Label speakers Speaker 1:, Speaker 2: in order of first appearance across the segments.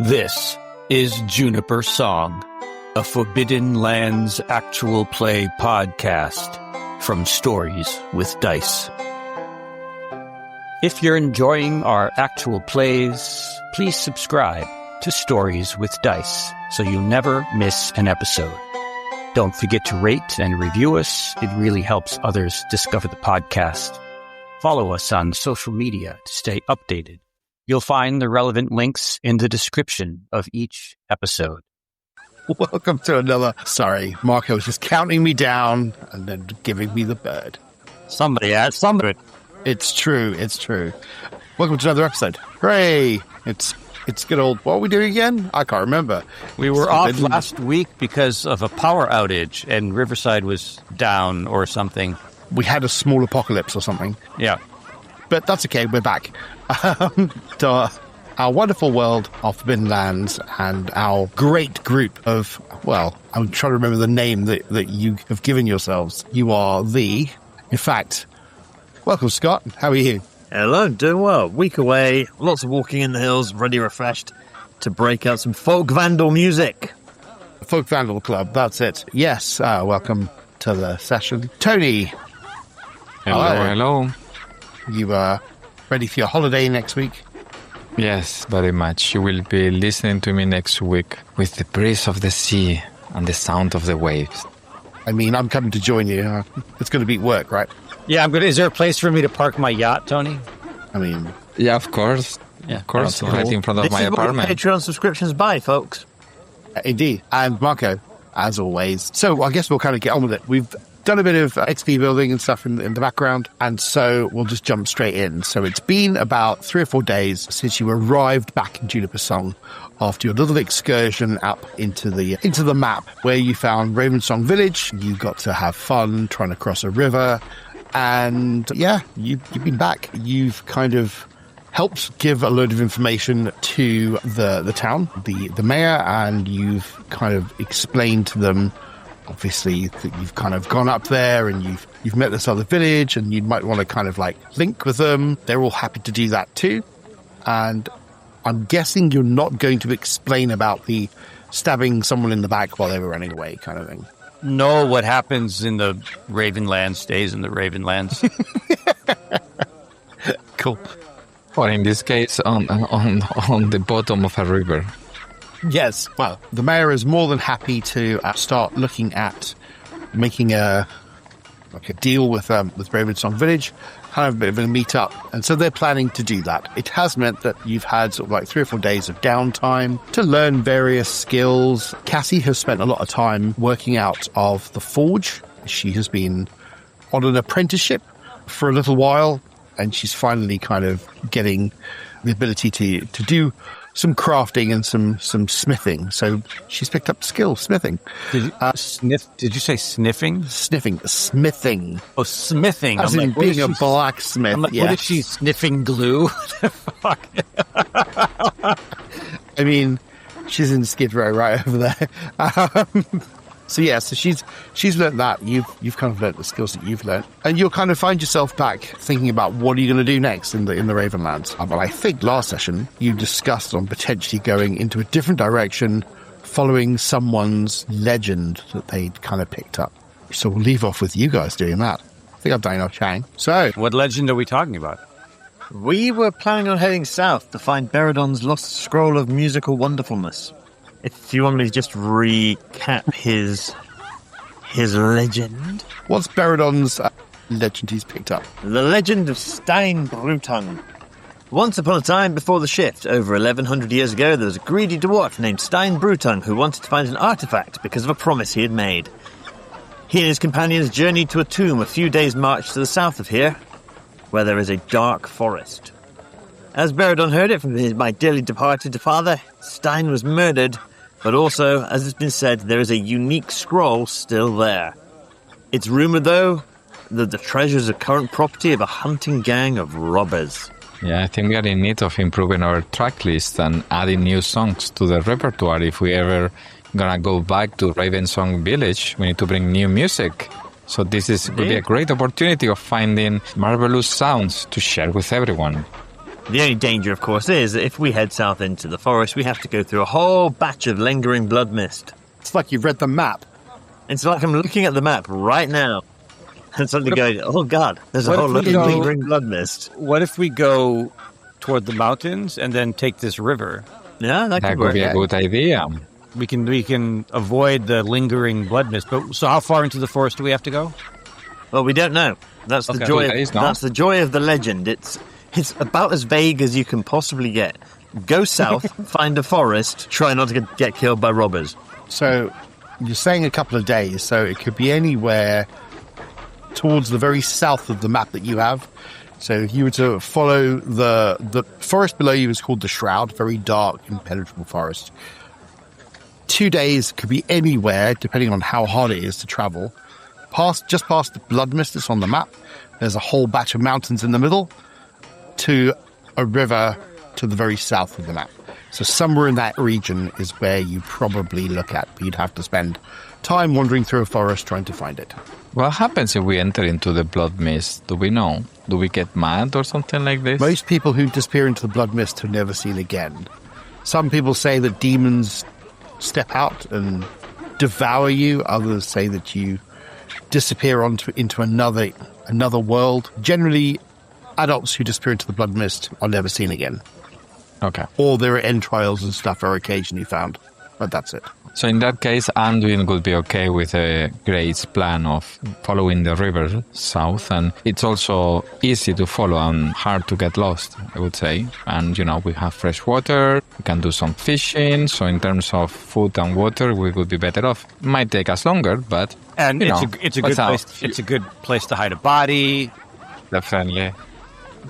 Speaker 1: This is Juniper Song, a Forbidden Lands actual play podcast from Stories with Dice. If you're enjoying our actual plays, please subscribe to Stories with Dice so you'll never miss an episode. Don't forget to rate and review us. It really helps others discover the podcast. Follow us on social media to stay updated. You'll find the relevant links in the description of each episode.
Speaker 2: Welcome to another... Sorry, Marco was just counting me down and then giving me the bird.
Speaker 1: Somebody.
Speaker 2: It's true. Welcome to another episode. Hooray! It's good old... What are we doing again? I can't remember.
Speaker 1: We were off last week because of a power outage and Riverside was down or something.
Speaker 2: We had a small apocalypse or something.
Speaker 1: Yeah.
Speaker 2: But that's okay, we're back. To our wonderful world of Forbidden Lands and our great group of, well, I'm trying to remember the name that you have given yourselves. You are in fact, welcome Scott, how are you?
Speaker 3: Hello, doing well. Week away, lots of walking in the hills, ready refreshed to break out some folk vandal music.
Speaker 2: Folk Vandals Club, that's it. Yes, welcome to the session. Tony.
Speaker 4: Hello.
Speaker 2: You are ready for your holiday next week?
Speaker 4: Yes, very much. You will be listening to me next week with the breeze of the sea and the sound of the waves.
Speaker 2: I mean, I'm coming to join you. It's going to be work, right?
Speaker 1: Yeah, Is there a place for me to park my yacht, Tony?
Speaker 2: I mean...
Speaker 4: Yeah, of course.
Speaker 1: Yeah,
Speaker 4: of course,
Speaker 2: cool.
Speaker 4: right in front of my apartment.
Speaker 3: This is what Patreon subscriptions buy, folks.
Speaker 2: Indeed. And Marco, as always. So I guess we'll kind of get on with it. We've done a bit of XP building and stuff in the background, and so we'll just jump straight in. So it's been about 3 or 4 days since you arrived back in Juniper Song after your little excursion up into the map where you found Ravensong Village. You got to have fun trying to cross a river, and yeah, you've been back. You've kind of helped give a load of information to the town, the mayor, and you've kind of explained to them, obviously, that you've kind of gone up there and you've met this other village and you might want to kind of like link with them. They're all happy to do that too. And I'm guessing you're not going to explain about the stabbing someone in the back while they were running away kind of thing.
Speaker 1: No, what happens in the Ravenlands stays in the Ravenlands.
Speaker 2: Cool.
Speaker 4: Or in this case, on the bottom of a river.
Speaker 2: Yes. Well, the mayor is more than happy to start looking at making a deal with Ravensong Village, kind of a bit of a meet-up. And so they're planning to do that. It has meant that you've had sort of like 3 or 4 days of downtime to learn various skills. Cassie has spent a lot of time working out of the forge. She has been on an apprenticeship for a little while, and she's finally kind of getting the ability to do some crafting and some smithing. So she's picked up skill smithing.
Speaker 1: Did you say sniffing?
Speaker 2: Smithing.
Speaker 1: Oh, smithing.
Speaker 2: As in being a blacksmith.
Speaker 1: I'm like,
Speaker 2: yes.
Speaker 1: What if she's sniffing glue? Fuck.
Speaker 2: I mean, she's in Skid Row right over there. So she's learnt that. You've kind of learnt the skills that you've learnt, and you'll kind of find yourself back thinking about what are you going to do next in the Ravenlands. But I think last session you discussed on potentially going into a different direction, following someone's legend that they'd kind of picked up. So we'll leave off with you guys doing that. I think I've done enough chatting. So,
Speaker 1: what legend are we talking about?
Speaker 3: We were planning on heading south to find Beridon's lost scroll of musical wonderfulness. If you want me to just recap his legend.
Speaker 2: What's Beridon's legend he's picked up?
Speaker 3: The legend of Stein Brutung. Once upon a time before the shift, over 1100 years ago, there was a greedy dwarf named Stein Brutung who wanted to find an artifact because of a promise he had made. He and his companions journeyed to a tomb a few days' march to the south of here, where there is a dark forest. As Beridon heard it from my dearly departed father, Stein was murdered, but also, as it's been said, there is a unique scroll still there. It's rumoured, though, that the treasure is a current property of a hunting gang of robbers.
Speaker 4: Yeah, I think we are in need of improving our track list and adding new songs to the repertoire. If we ever gonna go back to Ravensong Village, we need to bring new music. So this could be a great opportunity of finding marvelous sounds to share with everyone.
Speaker 3: The only danger, of course, is that if we head south into the forest, we have to go through a whole batch of lingering blood mist.
Speaker 2: It's like you've read the map.
Speaker 3: It's like I'm looking at the map right now and suddenly going, oh God, there's a whole lot of lingering blood mist.
Speaker 1: What if we go toward the mountains and then take this river?
Speaker 3: Yeah, that could
Speaker 4: That would
Speaker 3: work.
Speaker 4: be a good idea.
Speaker 1: We can avoid the lingering blood mist. But so how far into the forest do we have to go?
Speaker 3: Well, we don't know. That's the joy. That's the joy of the legend. It's about as vague as you can possibly get. Go south, find a forest, try not to get killed by robbers.
Speaker 2: So you're saying a couple of days, so it could be anywhere towards the very south of the map that you have. So if you were to follow the forest below you is called the Shroud, very dark, impenetrable forest. 2 days could be anywhere, depending on how hard it is to travel. Just past the blood mist that's on the map, there's a whole batch of mountains in the middle, to a river to the very south of the map. So somewhere in that region is where you probably look at, but you'd have to spend time wandering through a forest trying to find it.
Speaker 4: What happens if we enter into the blood mist? Do we know? Do we get mad or something like this?
Speaker 2: Most people who disappear into the blood mist have never seen again. Some people say that demons step out and devour you. Others say that you disappear into another world. Generally, adults who disappear into the blood mist are never seen again.
Speaker 4: Okay.
Speaker 2: Or their entrails and stuff are occasionally found. But that's it.
Speaker 4: So in that case, Anduin would be okay with Grace's plan of following the river south, and it's also easy to follow and hard to get lost, I would say. And, we have fresh water, we can do some fishing, so in terms of food and water, we would be better off. Might take us longer, but,
Speaker 1: And it's a good place. It's a good place to hide a body.
Speaker 4: Definitely.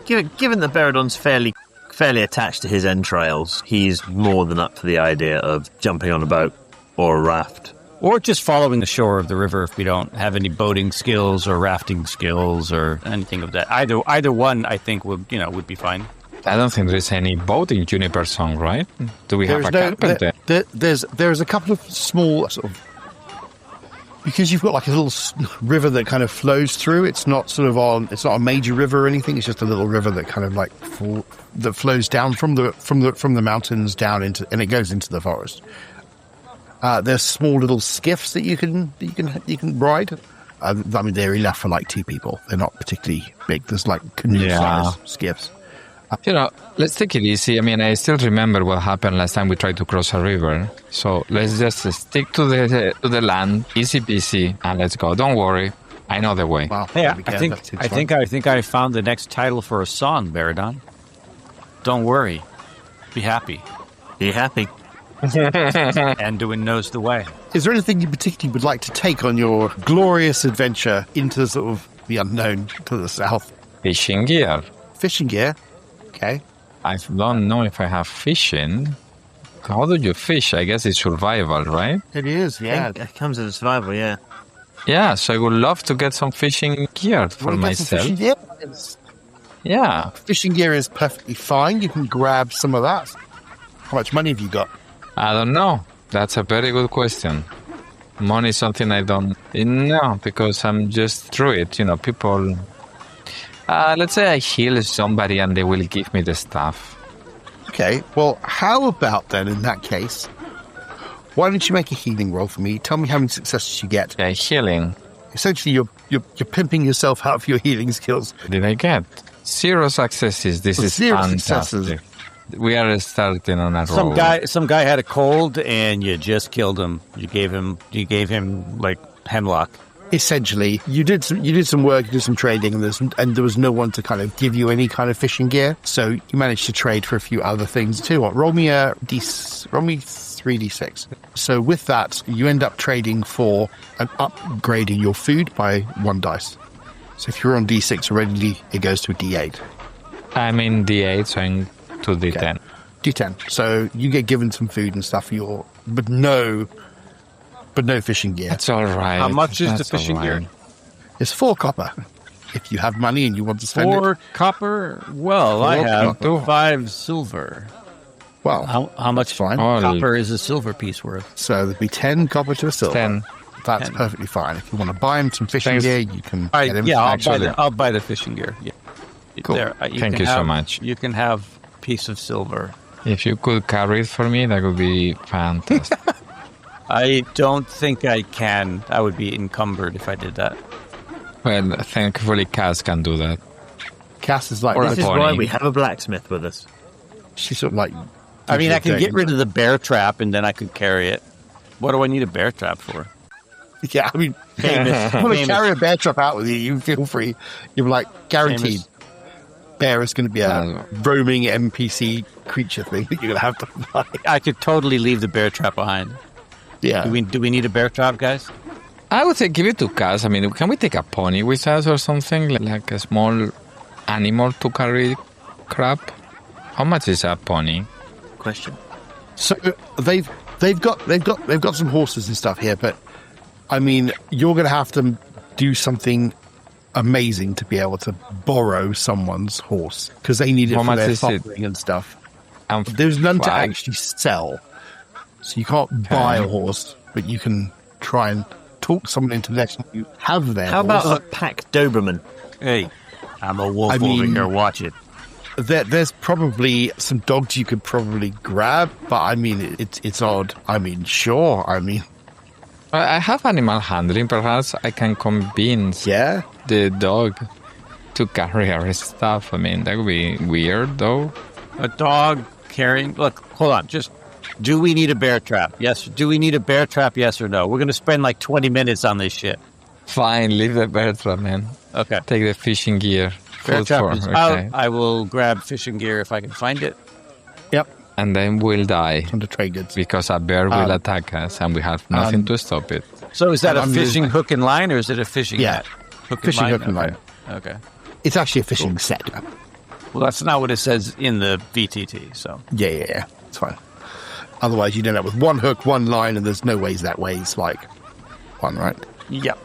Speaker 3: Given that Beradon's fairly attached to his entrails, he's more than up for the idea of jumping on a boat or a raft.
Speaker 1: Or just following the shore of the river if we don't have any boating skills or rafting skills or anything of that. Either one, I think, would be fine.
Speaker 4: I don't think there's any boat in Juniper song, right? Do we have a carpenter?
Speaker 2: There's a couple of small sort of, because you've got like a little river that kind of flows through. It's not it's not a major river or anything. It's just a little river that kind of like that flows down from the mountains down into, and it goes into the forest. There's small little skiffs that you can ride. I mean, they're enough for like 2 people. They're not particularly big. There's like canoe-sized skiffs.
Speaker 4: Let's take it easy. I mean, I still remember what happened last time we tried to cross a river. So let's just stick to the land, easy peasy, and let's go. Don't worry, I know the way.
Speaker 2: Wow.
Speaker 1: Hey, I think I found the next title for a song, Baradon. Don't worry, be happy.
Speaker 3: Be happy.
Speaker 1: Anduin knows the way.
Speaker 2: Is there anything you particularly would like to take on your glorious adventure into sort of the unknown to the south?
Speaker 4: Fishing gear.
Speaker 2: Fishing gear. Okay.
Speaker 4: I don't know if I have fishing. How do you fish? I guess it's survival, right?
Speaker 2: It is, yeah.
Speaker 3: It comes as a survival, yeah.
Speaker 4: Yeah, so I would love to get some fishing gear for myself.
Speaker 2: Fishing gear?
Speaker 4: Yeah.
Speaker 2: Fishing gear is perfectly fine. You can grab some of that. How much money have you got?
Speaker 4: I don't know. That's a very good question. Money is something I don't know, because I'm just through it. People... let's say I heal somebody and they will give me the stuff.
Speaker 2: Okay, well, how about then, in that case, why don't you make a healing roll for me? Tell me how many successes you get.
Speaker 4: Okay, healing.
Speaker 2: Essentially, you're pimping yourself out of your healing skills.
Speaker 4: What did I get? 0 successes. This is
Speaker 2: 0
Speaker 4: fantastic.
Speaker 2: successes.
Speaker 4: We are starting on a roll.
Speaker 1: Some guy had a cold and you just killed him. You gave him like hemlock.
Speaker 2: Essentially, you did some work, you did some trading, and there was no one to kind of give you any kind of fishing gear. So you managed to trade for a few other things too. Roll me 3d6. So with that, you end up trading for and upgrading your food by 1 dice. So if you're on d6 already, it goes to a d8.
Speaker 4: I'm in d8, so I'm to d10.
Speaker 2: Okay. D10. So you get given some food and stuff for but no fishing gear.
Speaker 4: That's all right.
Speaker 1: How much is the fishing gear?
Speaker 2: It's 4 copper. If you have money and you want to spend
Speaker 1: 4 copper? Well, I have
Speaker 2: copper.
Speaker 1: 5 silver.
Speaker 2: Well,
Speaker 1: how much
Speaker 2: fine.
Speaker 1: copper is a silver piece worth?
Speaker 2: So there'd be 10 copper to a silver.
Speaker 4: 10.
Speaker 2: That's
Speaker 1: 10.
Speaker 2: perfectly fine. If you want to buy him some fishing gear, you can get him.
Speaker 1: Yeah, I'll buy the fishing gear. Yeah.
Speaker 2: Cool.
Speaker 4: Thank you so much.
Speaker 1: You can have a piece of silver.
Speaker 4: If you could carry it for me, that would be fantastic.
Speaker 1: I don't think I can. I would be encumbered if I did that.
Speaker 4: Well, thankfully, Cass can do that.
Speaker 2: Cass is like...
Speaker 4: Or
Speaker 3: This is why we have a blacksmith with us.
Speaker 2: She's sort of like...
Speaker 1: I mean, I can get rid of the bear trap and then I could carry it. What do I need a bear trap for?
Speaker 2: Yeah, I mean, if you want to carry a bear trap out with you, you feel free. You're like, guaranteed. Bear is going to be a roaming NPC creature thing that you're going to have to fight.
Speaker 1: I could totally leave the bear trap behind.
Speaker 2: Yeah.
Speaker 1: Do we need a bear trap, guys?
Speaker 4: I would say give it to Cass. I mean, can we take a pony with us or something? Like a small animal to carry crap? How much is a pony?
Speaker 3: Question.
Speaker 2: So they've got some horses and stuff here, but I mean, you're going to have to do something amazing to be able to borrow someone's horse because they need it for their following and stuff. There's none to actually sell, so you can't buy a horse, but you can try and talk someone into letting you have their horse.
Speaker 3: How about a pack Doberman?
Speaker 1: Hey, I'm a wolf over here. Watch it.
Speaker 2: There's probably some dogs you could probably grab, but I mean, it's odd. I mean, sure. I mean,
Speaker 4: I have animal handling. Perhaps I can convince the dog to carry our stuff. I mean, that would be weird, though.
Speaker 1: A dog carrying... Look, hold on. Just, do we need a bear trap? Yes. Do we need a bear trap? Yes or no? We're going to spend like 20 minutes on this shit.
Speaker 4: Fine, leave the bear trap, man.
Speaker 1: Okay.
Speaker 4: Take the fishing gear.
Speaker 1: Bear trap is out. I will grab fishing gear if I can find it.
Speaker 2: Yep.
Speaker 4: And then we'll die.
Speaker 2: On the trade goods.
Speaker 4: Because a bear will attack us and we have nothing to stop it.
Speaker 1: So is that a fishing hook and line or is it a fishing net?
Speaker 2: Hook and line.
Speaker 1: Okay.
Speaker 2: It's actually a fishing set.
Speaker 1: Well, that's not what it says in the VTT, so...
Speaker 2: Yeah. It's fine. Otherwise, you'd end up with one hook, one line, and there's no ways that way's like one, right?
Speaker 1: Yep.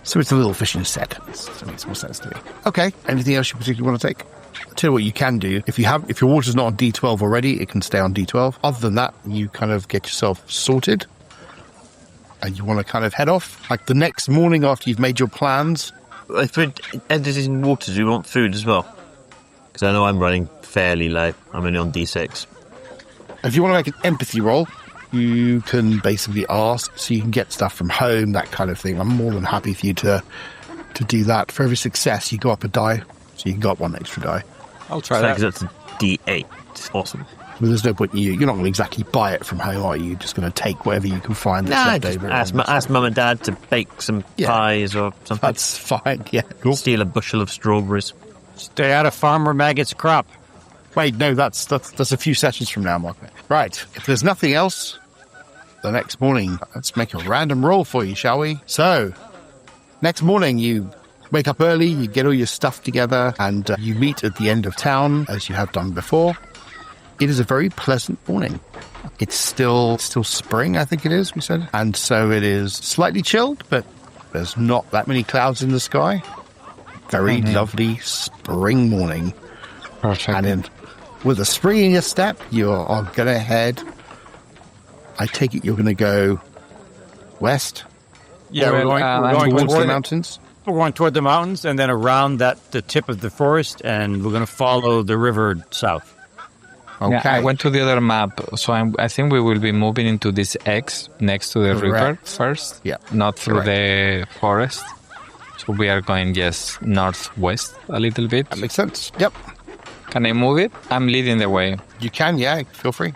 Speaker 2: So it's a little fishing set. That makes more sense to me. Okay. Anything else you particularly want to take? I'll tell you what you can do. If your water's not on D12 already, it can stay on D12. Other than that, you kind of get yourself sorted. And you want to kind of head off. Like the next morning after you've made your plans.
Speaker 3: If we're editing waters, we want food as well. Because I know I'm running fairly low. I'm only on D6.
Speaker 2: If you want to make an empathy roll, you can basically ask so you can get stuff from home, that kind of thing. I'm more than happy for you to do that. For every success, you go up a die, so you can go up one extra die.
Speaker 1: I'll try that.
Speaker 3: Because that's a D8. Awesome.
Speaker 2: But there's no point in you're not going to exactly buy it from home, are you? You're just going to take whatever you can find that's left over.
Speaker 3: Ask Mum and Dad to bake some pies or something.
Speaker 2: That's fine, yeah. Cool.
Speaker 3: Steal a bushel of strawberries.
Speaker 1: Stay out of Farmer Maggot's crop.
Speaker 2: Wait, no, that's a few sessions from now, Mark. Right, if there's nothing else, the next morning, let's make a random roll for you, shall we? So, next morning, you wake up early, you get all your stuff together, and you meet at the end of town, as you have done before. It is a very pleasant morning. It's still spring, I think it is, we said. And so it is slightly chilled, but there's not that many clouds in the sky. Very lovely spring morning.
Speaker 4: Perfect.
Speaker 2: And with a spring in your step, you are going to head. I take it you're going to go west?
Speaker 1: Yeah, we're going
Speaker 2: towards the mountains.
Speaker 1: We're going toward the mountains and then around the tip of the forest, and we're going to follow the river south.
Speaker 2: Okay.
Speaker 4: Yeah, I went to the other map, so I think we will be moving into this X next to the river first, not through the forest. So we are going, northwest a little bit.
Speaker 2: That makes sense. Yep.
Speaker 4: Can I move it? I'm leading the way.
Speaker 2: You can, yeah. Feel free.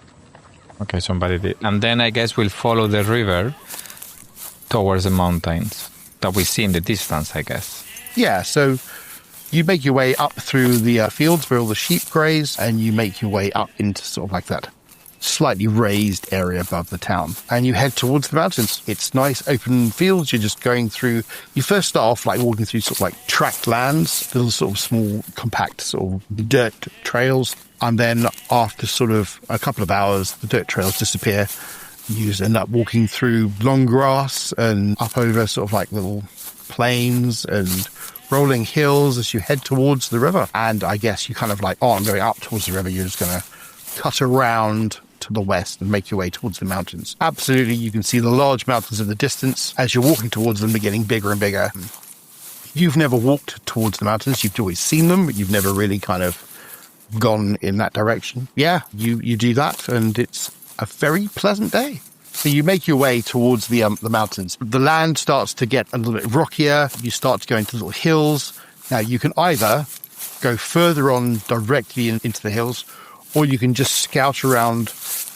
Speaker 4: Okay, somebody did. And then I guess we'll follow the river towards the mountains that we see in the distance, I guess.
Speaker 2: Yeah, so you make your way up through the fields where all the sheep graze, and you make your way up into sort of like that slightly raised area above the town. And you head towards the mountains. It's nice open fields. You're just going through. You first start off like walking through sort of like tracked lands, little sort of small, compact sort of dirt trails. And then after sort of a couple of hours, the dirt trails disappear. You just end up walking through long grass and up over sort of like little plains and rolling hills as you head towards the river. And I guess you kind of like aren't going up towards the river. You're just going to cut around to the west and make your way towards the mountains. Absolutely, you can see the large mountains in the distance. As you're walking towards them, they're getting bigger and bigger. you've never walked towards the mountains. You've always seen them, but you've never really kind of gone in that direction. Yeah, you do that, and it's a very pleasant day. So you make your way towards the mountains. The land starts to get a little bit rockier. You start to go into little hills. Now, you can either go further on directly into the hills, or you can just scout around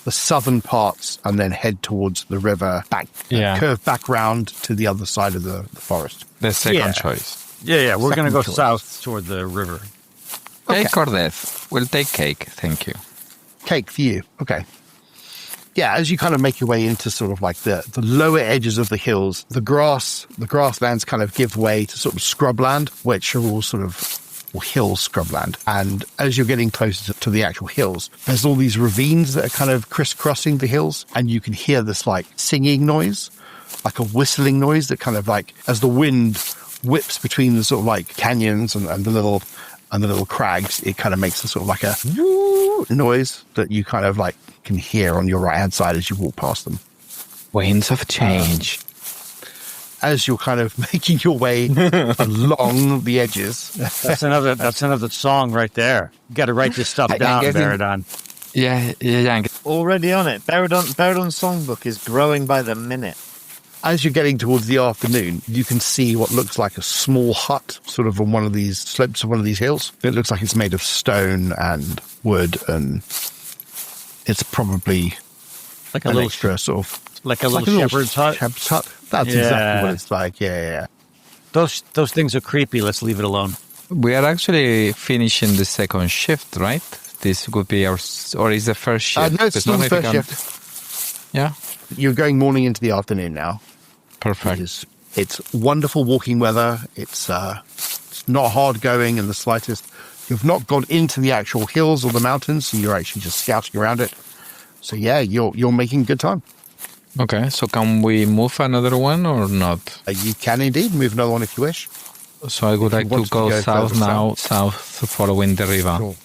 Speaker 2: the southern parts and then head towards the river, curve back round to the other side of the forest.
Speaker 4: The second choice.
Speaker 1: Yeah. We're going to go
Speaker 2: choice.
Speaker 1: south toward the river.
Speaker 4: Cake or death? We'll take cake, thank you.
Speaker 2: Cake for you. Okay. Yeah, as you kind of make your way into sort of like the lower edges of the hills, the grasslands kind of give way to sort of scrubland, which are all sort of hill scrubland. And as you're getting closer to the actual hills, there's all these ravines that are kind of crisscrossing the hills, and you can hear this like singing noise, like a whistling noise that kind of like, as the wind whips between the sort of like canyons and the little crags, it kind of makes a sort of like a noise that you kind of like can hear on your right hand side as you walk past them.
Speaker 4: Winds of change.
Speaker 2: As you're kind of making your way along the edges.
Speaker 1: That's another song right there. You got to write this stuff down, Baradon.
Speaker 4: Yeah.
Speaker 3: Already on it. Baradon's songbook is growing by the minute.
Speaker 2: As you're getting towards the afternoon, you can see what looks like a small hut sort of on one of these slopes of one of these hills. It looks like it's made of stone and wood, and it's probably
Speaker 1: Like a
Speaker 2: an
Speaker 1: little
Speaker 2: extra sort of...
Speaker 1: like a little shepherd's hut.
Speaker 2: Shepherd's hut. That's exactly what it's like. Yeah.
Speaker 1: Those things are creepy. Let's leave it alone.
Speaker 4: We are actually finishing the second shift, right? This would be or is the first shift?
Speaker 2: No, it's still the first shift.
Speaker 4: Yeah.
Speaker 2: You're going morning into the afternoon now.
Speaker 4: Perfect.
Speaker 2: It's wonderful walking weather. It's not hard going in the slightest. You've not gone into the actual hills or the mountains, so you're actually just scouting around it. So yeah, you're making good time.
Speaker 4: Okay, so can we move another one or not?
Speaker 2: You can indeed move another one if you wish.
Speaker 4: So I would like to go south now, south following the river.
Speaker 2: Cool.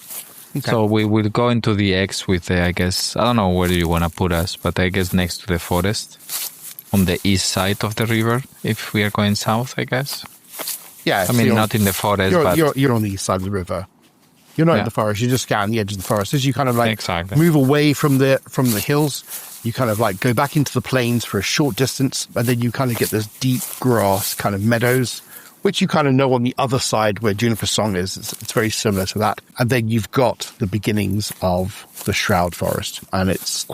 Speaker 2: Okay.
Speaker 4: So we will go into the X with the, I guess, I don't know where you want to put us, but I guess next to the forest, on the east side of the river, if we are going south, I guess.
Speaker 2: Yeah.
Speaker 4: I mean, not in the forest, but...
Speaker 2: You're on the east side of the river. You're not in the forest. You're just scouting the edge of the forest. As you kind of like move away from the hills, you kind of like go back into the plains for a short distance, and then you kind of get this deep grass kind of meadows, which you kind of know on the other side where Juniper Song is. It's very similar to that. And then you've got the beginnings of the Shroud Forest, and it's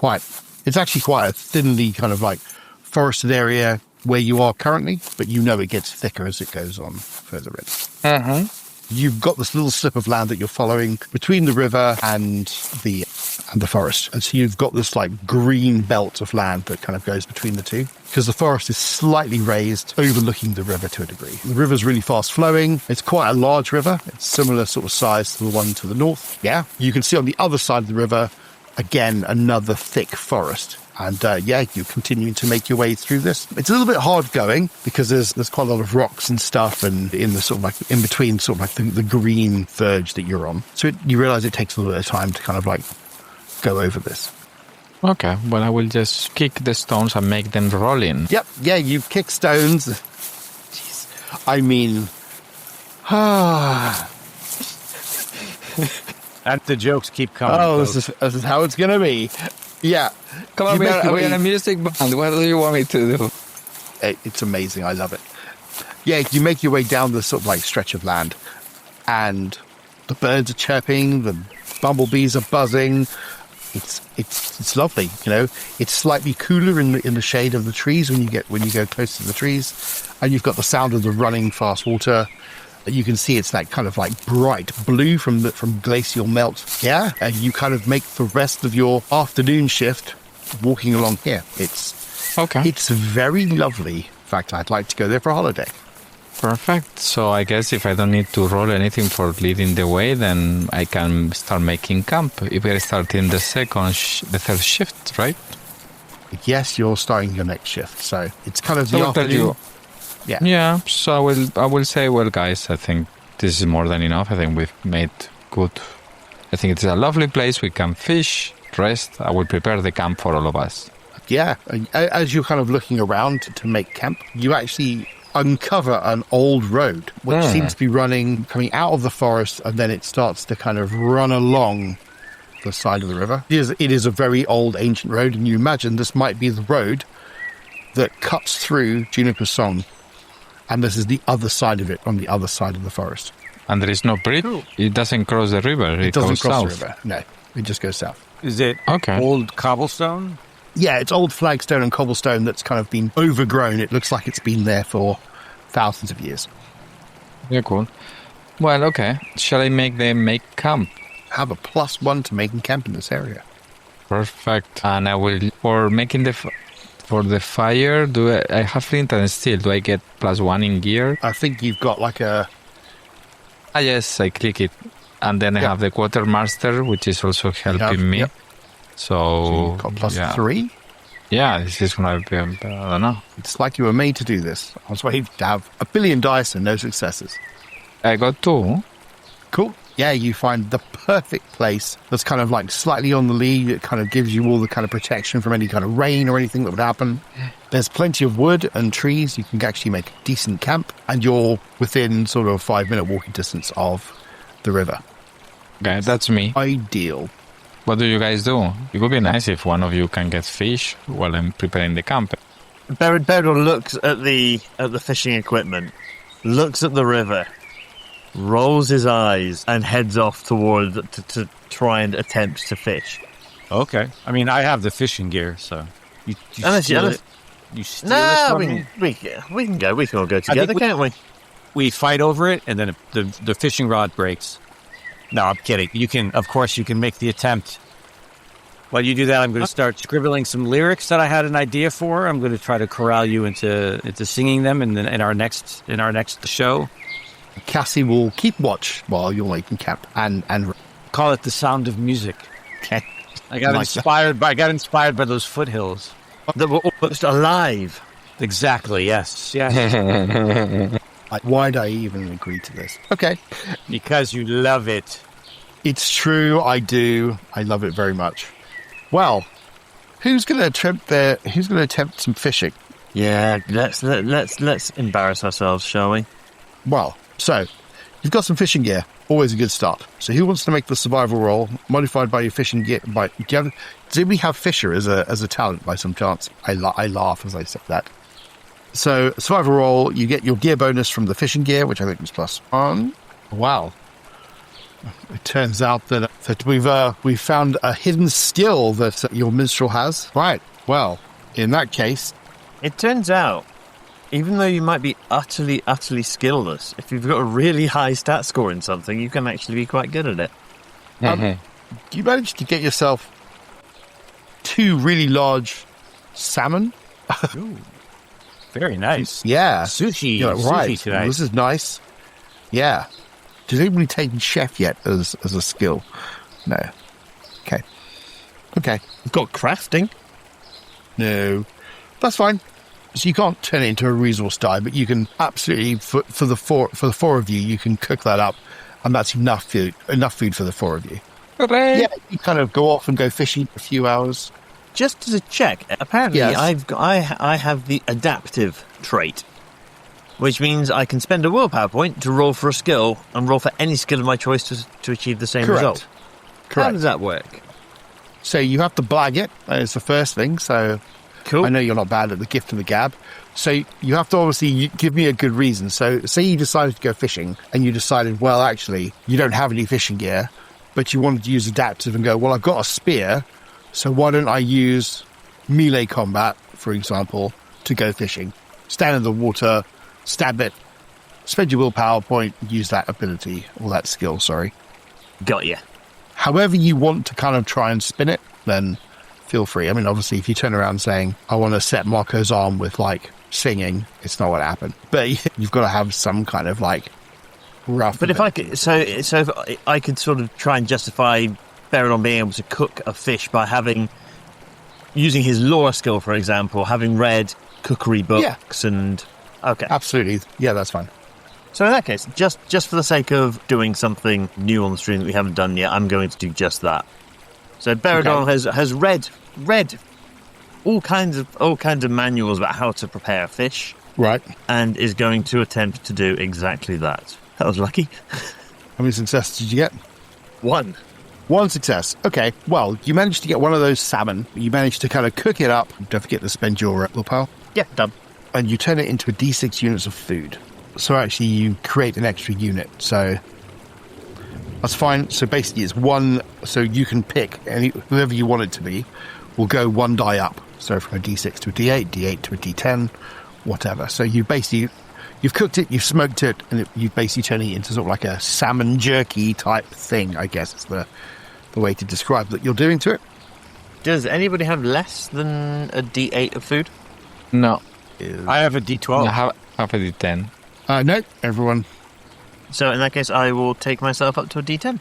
Speaker 2: actually quite a thinly kind of like forested area where you are currently, but you know it gets thicker as it goes on further in.
Speaker 4: Mm-hmm.
Speaker 2: You've got this little strip of land that you're following between the river and the forest. And so you've got this like green belt of land that kind of goes between the two, because the forest is slightly raised, overlooking the river to a degree. The river's really fast flowing. It's quite a large river. It's similar sort of size to the one to the north. Yeah. You can see on the other side of the river, again, another thick forest. And you're continuing to make your way through this. It's a little bit hard going because there's quite a lot of rocks and stuff, and in the sort of like in between sort of like the green verge that you're on. So you realize it takes a little bit of time to kind of like go over this.
Speaker 4: Okay, well, I will just kick the stones and make them roll in.
Speaker 2: Yep, yeah, you kick stones. Jeez. I mean,
Speaker 1: And the jokes keep coming.
Speaker 2: Oh, this is how it's gonna be. Yeah.
Speaker 4: Come on, we are in a music band. What do you want me to do?
Speaker 2: It's amazing. I love it. Yeah, you make your way down this sort of like stretch of land, and the birds are chirping, the bumblebees are buzzing. It's lovely, you know. It's slightly cooler in the shade of the trees when you go close to the trees, and you've got the sound of the running fast water. You can see it's that kind of like bright blue from glacial melt. Yeah, and you kind of make the rest of your afternoon shift walking along here. It's very lovely. In fact, I'd like to go there for a holiday.
Speaker 4: Perfect. So I guess if I don't need to roll anything for leading the way, then I can start making camp. If we're starting the third shift, right?
Speaker 2: Yes, you're starting your next shift. So it's kind of the afternoon.
Speaker 4: Yeah. So I will say, well, guys, I think this is more than enough. I think we've made good. I think it's a lovely place. We can fish, rest. I will prepare the camp for all of us.
Speaker 2: Yeah. As you're kind of looking around to make camp, you actually uncover an old road, which seems to be coming out of the forest, and then it starts to kind of run along the side of the river. It is a very old, ancient road, and you imagine this might be the road that cuts through Juniper Song, and this is the other side of it, on the other side of the forest.
Speaker 4: And there is no bridge? Cool. It doesn't cross the river?
Speaker 2: It doesn't
Speaker 4: goes
Speaker 2: cross
Speaker 4: south.
Speaker 2: the river, no. It just goes south.
Speaker 1: Is it old cobblestone?
Speaker 2: Yeah, it's old flagstone and cobblestone that's kind of been overgrown. It looks like it's been there for thousands of years.
Speaker 4: Yeah, cool. Well, okay. Shall I make camp?
Speaker 2: Have a +1 to making camp in this area.
Speaker 4: Perfect. And I will, for making for the fire, I have flint and steel. Do I get +1 in gear?
Speaker 2: I think you've got like a...
Speaker 4: yes, I click it. And then I have the quartermaster, which is also helping me. Yep. So
Speaker 2: you've got +3?
Speaker 4: Yeah, this is going to be, I don't know.
Speaker 2: It's like you were made to do this. I was waiting to have 1 billion dice and no successes.
Speaker 4: I got 2.
Speaker 2: Cool. Yeah, you find the perfect place that's kind of like slightly on the lee. It kind of gives you all the kind of protection from any kind of rain or anything that would happen. There's plenty of wood and trees. You can actually make a decent camp, and you're within sort of 5-minute walking distance of the river.
Speaker 4: Okay, that's me.
Speaker 2: Ideal.
Speaker 4: What do you guys do? It would be nice if one of you can get fish while I'm preparing the camp.
Speaker 3: Berador looks at the fishing equipment, looks at the river, rolls his eyes, and heads off toward to try and attempt to fish.
Speaker 1: Okay. I mean, I have the fishing gear, so you steal it. You steal
Speaker 3: it from
Speaker 1: me?
Speaker 3: We can go. We can all go together, can't we?
Speaker 1: We fight over it, and then the fishing rod breaks. No, I'm kidding. You can make the attempt. While you do that, I'm going to start scribbling some lyrics that I had an idea for. I'm going to try to corral you into singing them in our next show.
Speaker 2: Cassie will keep watch while you're making camp and
Speaker 1: call it the sound of music.
Speaker 2: Okay.
Speaker 1: I got inspired by those foothills
Speaker 3: that were almost alive.
Speaker 1: Exactly. Yes.
Speaker 2: Why'd I even agree to this? Okay.
Speaker 1: Because you love it.
Speaker 2: It's true, I do. I love it very much. Well, who's going to attempt some fishing?
Speaker 3: Yeah, let's embarrass ourselves, shall we?
Speaker 2: Well, so you've got some fishing gear. Always a good start. So who wants to make the survival roll modified by your fishing gear? Did we have Fisher as a talent by some chance? I laugh as I say that. So, survival roll, you get your gear bonus from the fishing gear, which I think was +1. Wow. It turns out that we've found a hidden skill that your minstrel has. Right. Well, in that case...
Speaker 3: It turns out, even though you might be utterly skillless, if you've got a really high stat score in something, you can actually be quite good at it.
Speaker 2: You managed to get yourself 2 really large salmon.
Speaker 1: Ooh. Very nice.
Speaker 2: Yeah.
Speaker 1: Sushi.
Speaker 2: Right.
Speaker 1: Sushi tonight.
Speaker 2: This is nice. Yeah. Does anybody take chef yet as a skill? No. Okay.
Speaker 3: You've got crafting.
Speaker 2: No. That's fine. So you can't turn it into a resource die, but you can absolutely for the four of you, you can cook that up, and that's enough food for the 4 of you.
Speaker 4: Hooray.
Speaker 2: Yeah. You kind of go off and go fishing for a few hours.
Speaker 3: Just as a check, apparently
Speaker 2: yes.
Speaker 3: I have the adaptive trait, which means I can spend a willpower point to roll for a skill and roll for any skill of my choice to achieve the same result.
Speaker 2: Correct.
Speaker 3: How does that work?
Speaker 2: So you have to blag it. It's the first thing. So
Speaker 3: cool.
Speaker 2: I know you're not bad at the gift and the gab. So you have to obviously give me a good reason. So say you decided to go fishing and you decided, well, actually, you don't have any fishing gear, but you wanted to use adaptive and go, well, I've got a spear. So why don't I use melee combat, for example, to go fishing? Stand in the water, stab it, spend your willpower point, use that ability, or that skill, sorry.
Speaker 3: Got you.
Speaker 2: However you want to kind of try and spin it, then feel free. I mean, obviously, if you turn around saying, I want to set Marco's arm with, singing, it's not what happened. But you've got to have some kind of, rough...
Speaker 3: But if I could... So if I could sort of try and justify... Berador being able to cook a fish by using his lore skill, for example, having read cookery books and... Okay.
Speaker 2: Absolutely. Yeah, that's fine.
Speaker 3: So in that case, just for the sake of doing something new on the stream that we haven't done yet, I'm going to do just that. So Berador has read all kinds of manuals about how to prepare fish.
Speaker 2: Right.
Speaker 3: and is going to attempt to do exactly that. That was lucky.
Speaker 2: How many successes did you get?
Speaker 3: 1.
Speaker 2: One success. Okay, well, you managed to get one of those salmon. You managed to kind of cook it up. Don't forget to spend your willpower.
Speaker 3: Yeah, done.
Speaker 2: And you turn it into a D6 units of food. So actually, you create an extra unit. So that's fine. So basically, it's one. So you can pick whoever you want it to be. Will go one die up. So from a D6 to a D8, D8 to a D10, whatever. So you've cooked it, you've smoked it, and you've basically turned it into sort of like a salmon jerky type thing, I guess is the way to describe that you're doing to it.
Speaker 3: Does anybody have less than a D8 of food?
Speaker 4: No.
Speaker 1: I have a D12.
Speaker 4: I have a D10.
Speaker 2: No, everyone.
Speaker 3: So in that case, I will take myself up to a D10.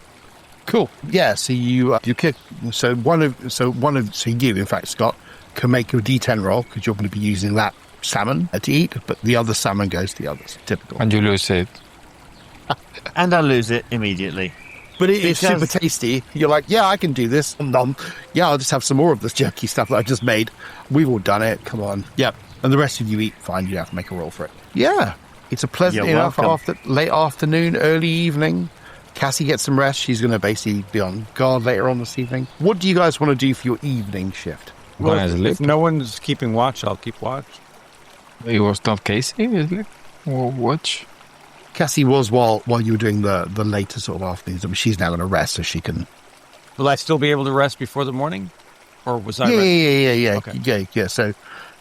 Speaker 2: Cool. Yeah. So you kick. So you, in fact, Scott, can make your D10 roll because you're going to be using that salmon to eat, but the other salmon goes to the others. Typical.
Speaker 4: And you lose it.
Speaker 3: And I lose it immediately.
Speaker 2: But it's super tasty. You're like, yeah, I can do this. Nom. Yeah, I'll just have some more of this jerky stuff that I just made. We've all done it. Come on. Yep. And the rest of you eat. Fine. You have to make a roll for it. Yeah. It's a pleasant enough late afternoon, early evening. Cassie gets some rest. She's going to basically be on guard later on this evening. What do you guys want to do for your evening shift?
Speaker 1: Well, if no one's keeping watch, I'll keep watch.
Speaker 4: It was not Casey, is it? Or watch?
Speaker 2: Cassie was while you were doing the later sort of afternoons. I mean, she's now going to rest so she can...
Speaker 1: Will I still be able to rest before the morning? Or was I
Speaker 2: Yeah.
Speaker 1: Okay.
Speaker 2: Yeah. So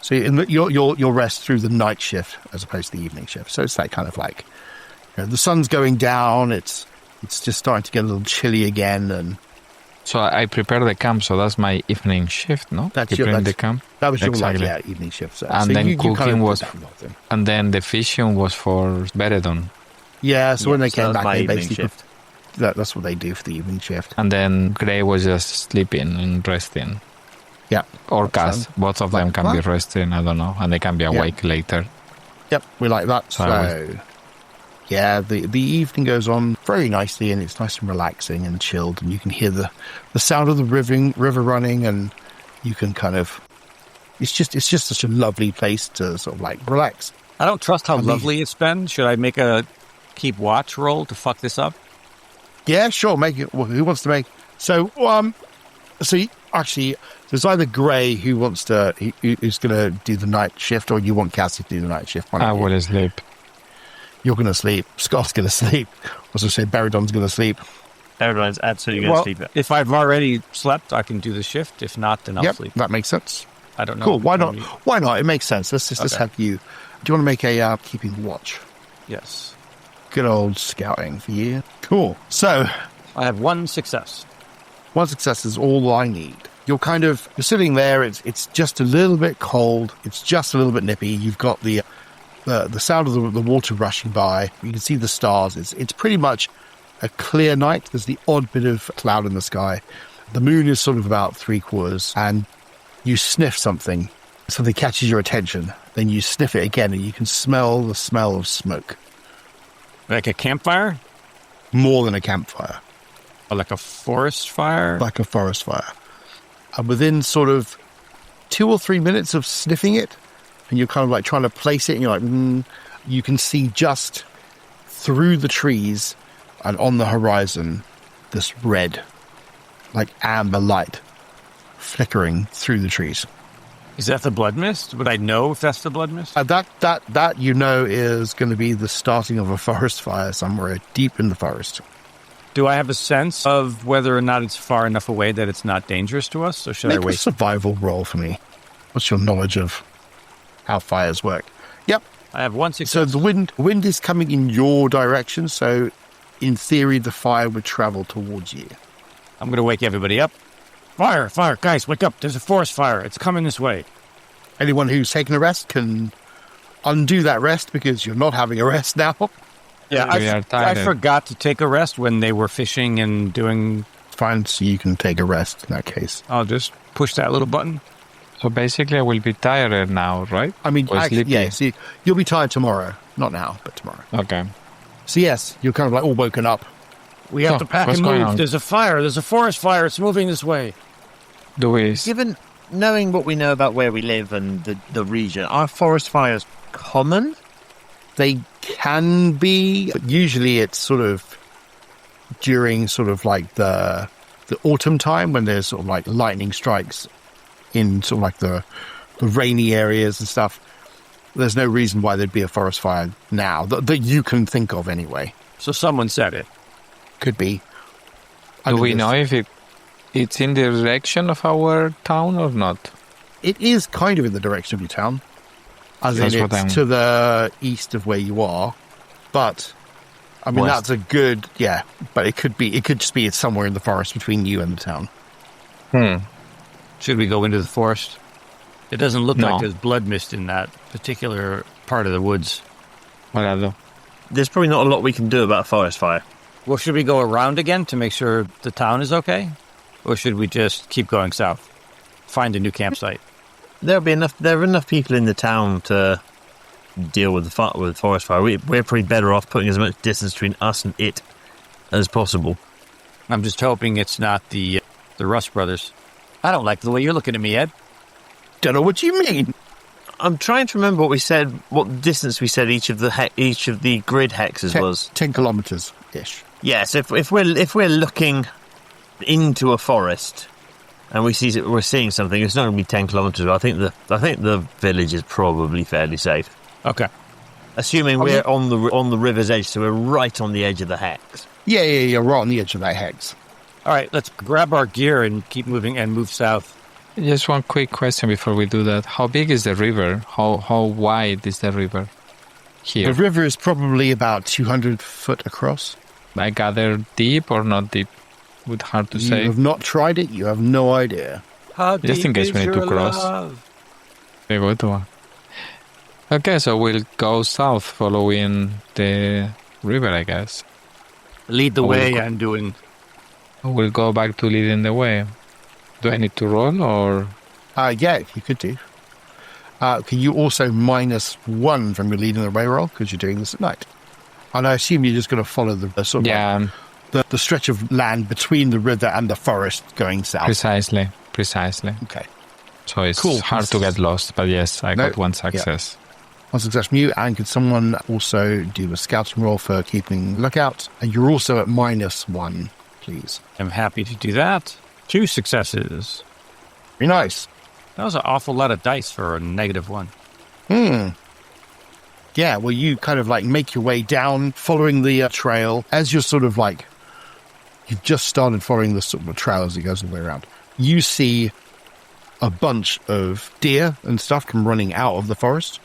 Speaker 2: you'll rest through the night shift as opposed to the evening shift. So it's that kind of like, the sun's going down. It's just starting to get a little chilly again, and
Speaker 4: so I prepare the camp. So that's my evening shift, no? Preparing the camp.
Speaker 2: That was your
Speaker 4: exactly.
Speaker 2: evening shift. So,
Speaker 4: and
Speaker 2: so
Speaker 4: then
Speaker 2: you
Speaker 4: cooking
Speaker 2: kind of
Speaker 4: was, and then the fishing was for Beredon.
Speaker 2: Yeah. So when they came back, they
Speaker 3: evening
Speaker 2: basically
Speaker 3: shift.
Speaker 2: That's what they do for the evening shift.
Speaker 4: And then Gray was just sleeping and resting.
Speaker 2: Yeah.
Speaker 4: Or Cass. Both of them can be resting, I don't know. And they can be awake later.
Speaker 2: Yep, we like that. So yeah, the evening goes on very nicely, and it's nice and relaxing and chilled, and you can hear the sound of the river running, and you can kind of... It's just such a lovely place to sort of like relax.
Speaker 1: I don't trust how lovely it's been. Should I make a keep watch roll to fuck this up?
Speaker 2: Yeah, sure, make it. Well, who wants to make... So, actually, there's either Gray who's going to do the night shift, or you want Cassie to do the night shift.
Speaker 4: I will sleep.
Speaker 2: You're going to sleep. Scott's going to sleep. As I said, Beredon's going to sleep.
Speaker 3: Beredon's absolutely going to sleep.
Speaker 1: If I've already slept, I can do the shift. If not, then I'll sleep.
Speaker 2: That makes sense.
Speaker 1: I don't know.
Speaker 2: Cool. Why not? Why not? It makes sense. Let's have you. Do you want to make a keeping watch?
Speaker 1: Yes.
Speaker 2: Good old scouting for you. Cool. So
Speaker 1: I have one success.
Speaker 2: One success is all I need. You're sitting there. It's just a little bit cold. It's just a little bit nippy. You've got the sound of the water rushing by. You can see the stars. It's pretty much a clear night. There's the odd bit of cloud in the sky. The moon is sort of about 3/4, and you sniff something. Something catches your attention. Then you sniff it again, and you can smell the smell of smoke.
Speaker 1: Like a campfire?
Speaker 2: More than a campfire.
Speaker 1: Or like a forest fire?
Speaker 2: Like a forest fire. And within sort of 2 or 3 minutes of sniffing it, and you're kind of like trying to place it, and you're like, you can see just through the trees and on the horizon this red, like amber light flickering through the trees.
Speaker 1: Is that the blood mist? Would I know if that's the blood mist?
Speaker 2: That is going to be the starting of a forest fire somewhere deep in the forest.
Speaker 1: Do I have a sense of whether or not it's far enough away that it's not dangerous to us, or should I wait?
Speaker 2: Make a survival roll for me. What's your knowledge of how fires work? Yep.
Speaker 1: I have one success.
Speaker 2: So the wind is coming in your direction, so in theory the fire would travel towards you.
Speaker 1: I'm going to wake everybody up. Fire, guys, wake up. There's a forest fire. It's coming this way.
Speaker 2: Anyone who's taken a rest can undo that rest because you're not having a rest now.
Speaker 1: Yeah, I forgot to take a rest when they were fishing and doing...
Speaker 2: Fine, so you can take a rest in that case.
Speaker 1: I'll just push that little button.
Speaker 4: So basically I will be tired now, right?
Speaker 2: I mean, see, you'll be tired tomorrow. Not now, but tomorrow.
Speaker 4: Okay.
Speaker 2: So yes, you're kind of like all woken up.
Speaker 1: We have to pack and move. There's a fire. There's a forest fire. It's moving this way.
Speaker 4: Do we...
Speaker 3: knowing what we know about where we live and the region, are forest fires common?
Speaker 2: They can be, but usually it's sort of during sort of like the autumn time when there's sort of like lightning strikes in sort of like the rainy areas and stuff. There's no reason why there'd be a forest fire now that you can think of anyway.
Speaker 1: So someone said it.
Speaker 2: Could be.
Speaker 4: Do we know if it's in the direction of our town or not?
Speaker 2: It is kind of in the direction of your town. As in it's to the east of where you are. But, I mean,
Speaker 4: West.
Speaker 2: that's a good, yeah. But it could just be it's somewhere in the forest between you and the town.
Speaker 1: Should we go into the forest? It doesn't look
Speaker 4: No.
Speaker 1: like there's blood mist in that particular part of the woods.
Speaker 4: Well,
Speaker 3: There's probably not a lot we can do about a forest fire.
Speaker 1: Well, should we go around again to make sure the town is okay? Or should we just keep going south? Find a new campsite?
Speaker 3: There are enough people in the town to deal with the forest fire. We're pretty better off putting as much distance between us and it as possible.
Speaker 1: I'm just hoping it's not the Rust brothers. I don't like the way you're looking at me, Ed.
Speaker 2: Don't know what you mean.
Speaker 3: I'm trying to remember what we said, what distance we said each of the grid hexes was.
Speaker 2: 10 kilometers-ish.
Speaker 3: Yes, if we're looking into a forest and we're seeing something, it's not going to be 10 kilometers. I think the village is probably fairly safe.
Speaker 1: Okay.
Speaker 3: Assuming we're on the river's edge, so we're right on the edge of the hex.
Speaker 2: Yeah, you're right on the edge of that hex.
Speaker 1: All right, let's grab our gear and keep moving and move south.
Speaker 4: just one quick question before we do that. How big is the river? How wide is the river here?
Speaker 2: The river is probably about 200 foot across.
Speaker 4: I gather deep or not deep? Would hard to say.
Speaker 2: You have not tried it. You have no idea.
Speaker 1: How
Speaker 4: Just in
Speaker 1: deep
Speaker 4: case we
Speaker 1: is
Speaker 4: need to
Speaker 1: your
Speaker 4: cross.
Speaker 1: love?
Speaker 4: Okay, so we'll go south following the river, I guess.
Speaker 1: Lead the
Speaker 4: Oh,
Speaker 1: way
Speaker 4: we'll-
Speaker 1: and doing...
Speaker 4: We'll go back to leading the way. Do I need to roll or...
Speaker 2: Yeah, you could do. Can you also -1 from your leading the way roll because you're doing this at night? And I assume you're just going to follow the sort of
Speaker 4: Yeah,
Speaker 2: the stretch of land between the river and the forest going south.
Speaker 4: precisely.
Speaker 2: Okay.
Speaker 4: So it's
Speaker 2: Cool.
Speaker 4: hard to get lost, but yes, I got one success.
Speaker 2: One success from you, and could someone also do a scouting roll for keeping lookout? And you're also at -1, please.
Speaker 1: I'm happy to do that. 2 successes.
Speaker 2: Very nice.
Speaker 1: That was an awful lot of dice for a -1.
Speaker 2: Yeah, well, you kind of like make your way down, following the trail. As you're sort of like, you've just started following the sort of trail as it goes all the way around. You see a bunch of deer and stuff come running out of the forest,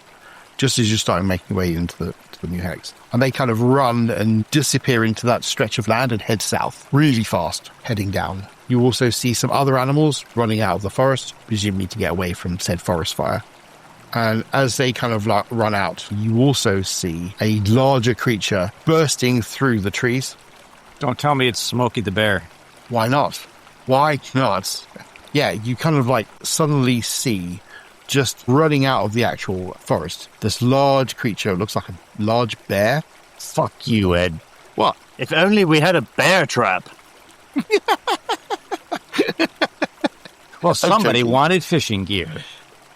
Speaker 2: just as you're starting making your way into the new hex. And they kind of run and disappear into that stretch of land and head south really fast, heading down. You also see some other animals running out of the forest, presumably to get away from said forest fire. And as they kind of like run out, you also see a larger creature bursting through the trees.
Speaker 1: Don't tell me it's Smokey the Bear.
Speaker 2: Why not? Why not? Yeah, you kind of like suddenly see, just running out of the actual forest, this large creature. It looks like a large bear.
Speaker 3: Fuck you, Ed.
Speaker 2: What?
Speaker 3: If only we had a bear trap.
Speaker 1: Well, somebody wanted fishing gear.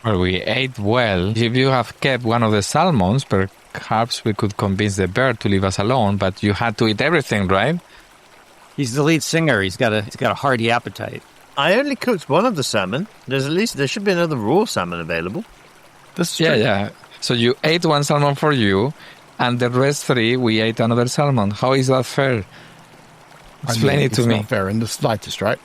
Speaker 4: Well, we ate well. If you have kept one of the salmons, perhaps we could convince the bear to leave us alone, but you had to eat everything, right?
Speaker 1: He's the lead singer. He's got a hearty appetite.
Speaker 3: I only cooked one of the salmon. There should be another raw salmon available.
Speaker 2: This is true.
Speaker 4: Yeah. So you ate one salmon for you, and the rest 3, we ate another salmon. How is that fair? Explain it to
Speaker 2: it's
Speaker 4: me.
Speaker 2: Not fair in the slightest, right?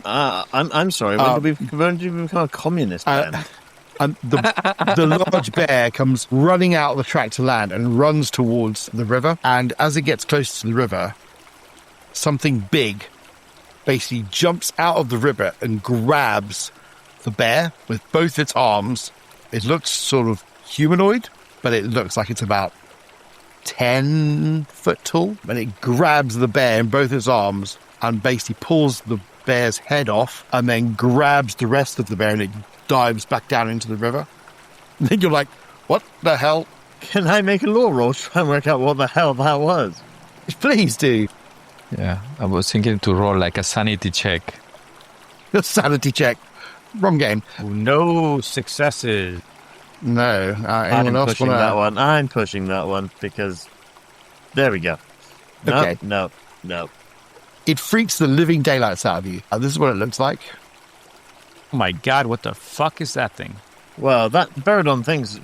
Speaker 3: I'm sorry. When did we become a communist?
Speaker 2: And the large bear comes running out of the tract of land and runs towards the river. And as it gets close to the river, something big basically jumps out of the river and grabs the bear with both its arms. It looks sort of humanoid, but it looks like it's about 10 foot tall. And it grabs the bear in both its arms and basically pulls the bear's head off and then grabs the rest of the bear and it dives back down into the river. And then you're like, what the hell?
Speaker 3: Can I make a law roll to try and work out what the hell that was?
Speaker 2: Please do.
Speaker 4: Yeah, I was thinking to roll like a sanity check.
Speaker 2: Sanity check. Wrong game.
Speaker 1: No successes.
Speaker 2: No. Anyone
Speaker 3: I'm
Speaker 2: else
Speaker 3: pushing
Speaker 2: want
Speaker 3: that one. I'm pushing that one because... There we go. No,
Speaker 2: Okay.
Speaker 3: no.
Speaker 2: It freaks the living daylights out of you. This is what it looks like.
Speaker 1: Oh my god, what the fuck is that thing?
Speaker 3: Well, that Beradon thinks,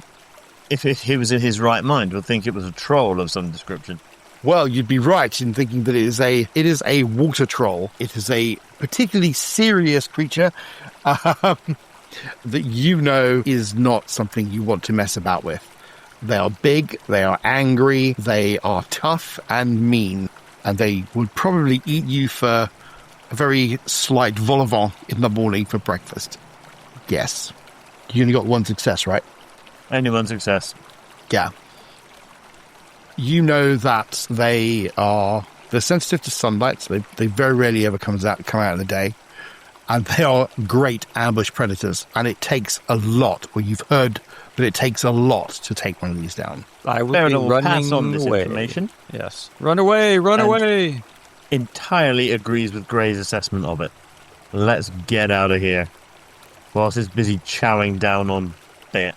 Speaker 3: if he was in his right mind, would think it was a troll of some description.
Speaker 2: Well, you'd be right in thinking that it is a water troll. It is a particularly serious creature that you know is not something you want to mess about with. They are big, they are angry, they are tough and mean, and they would probably eat you for a very slight vol au vent in the morning for breakfast. Yes. You only got one success, right?
Speaker 3: Only one success.
Speaker 2: Yeah. You know that they're sensitive to sunlight, so they very rarely ever come out in the day. And they are great ambush predators. And it takes a lot, well, you've heard that it takes a lot to take one of these down.
Speaker 1: I would be
Speaker 3: Beradon will
Speaker 1: running
Speaker 3: pass on this
Speaker 1: away.
Speaker 3: information.
Speaker 1: Yes. Run away, run
Speaker 3: And-
Speaker 1: away.
Speaker 3: Entirely agrees with Gray's assessment of it. Let's get out of here. Whilst he's busy chowing down on bear.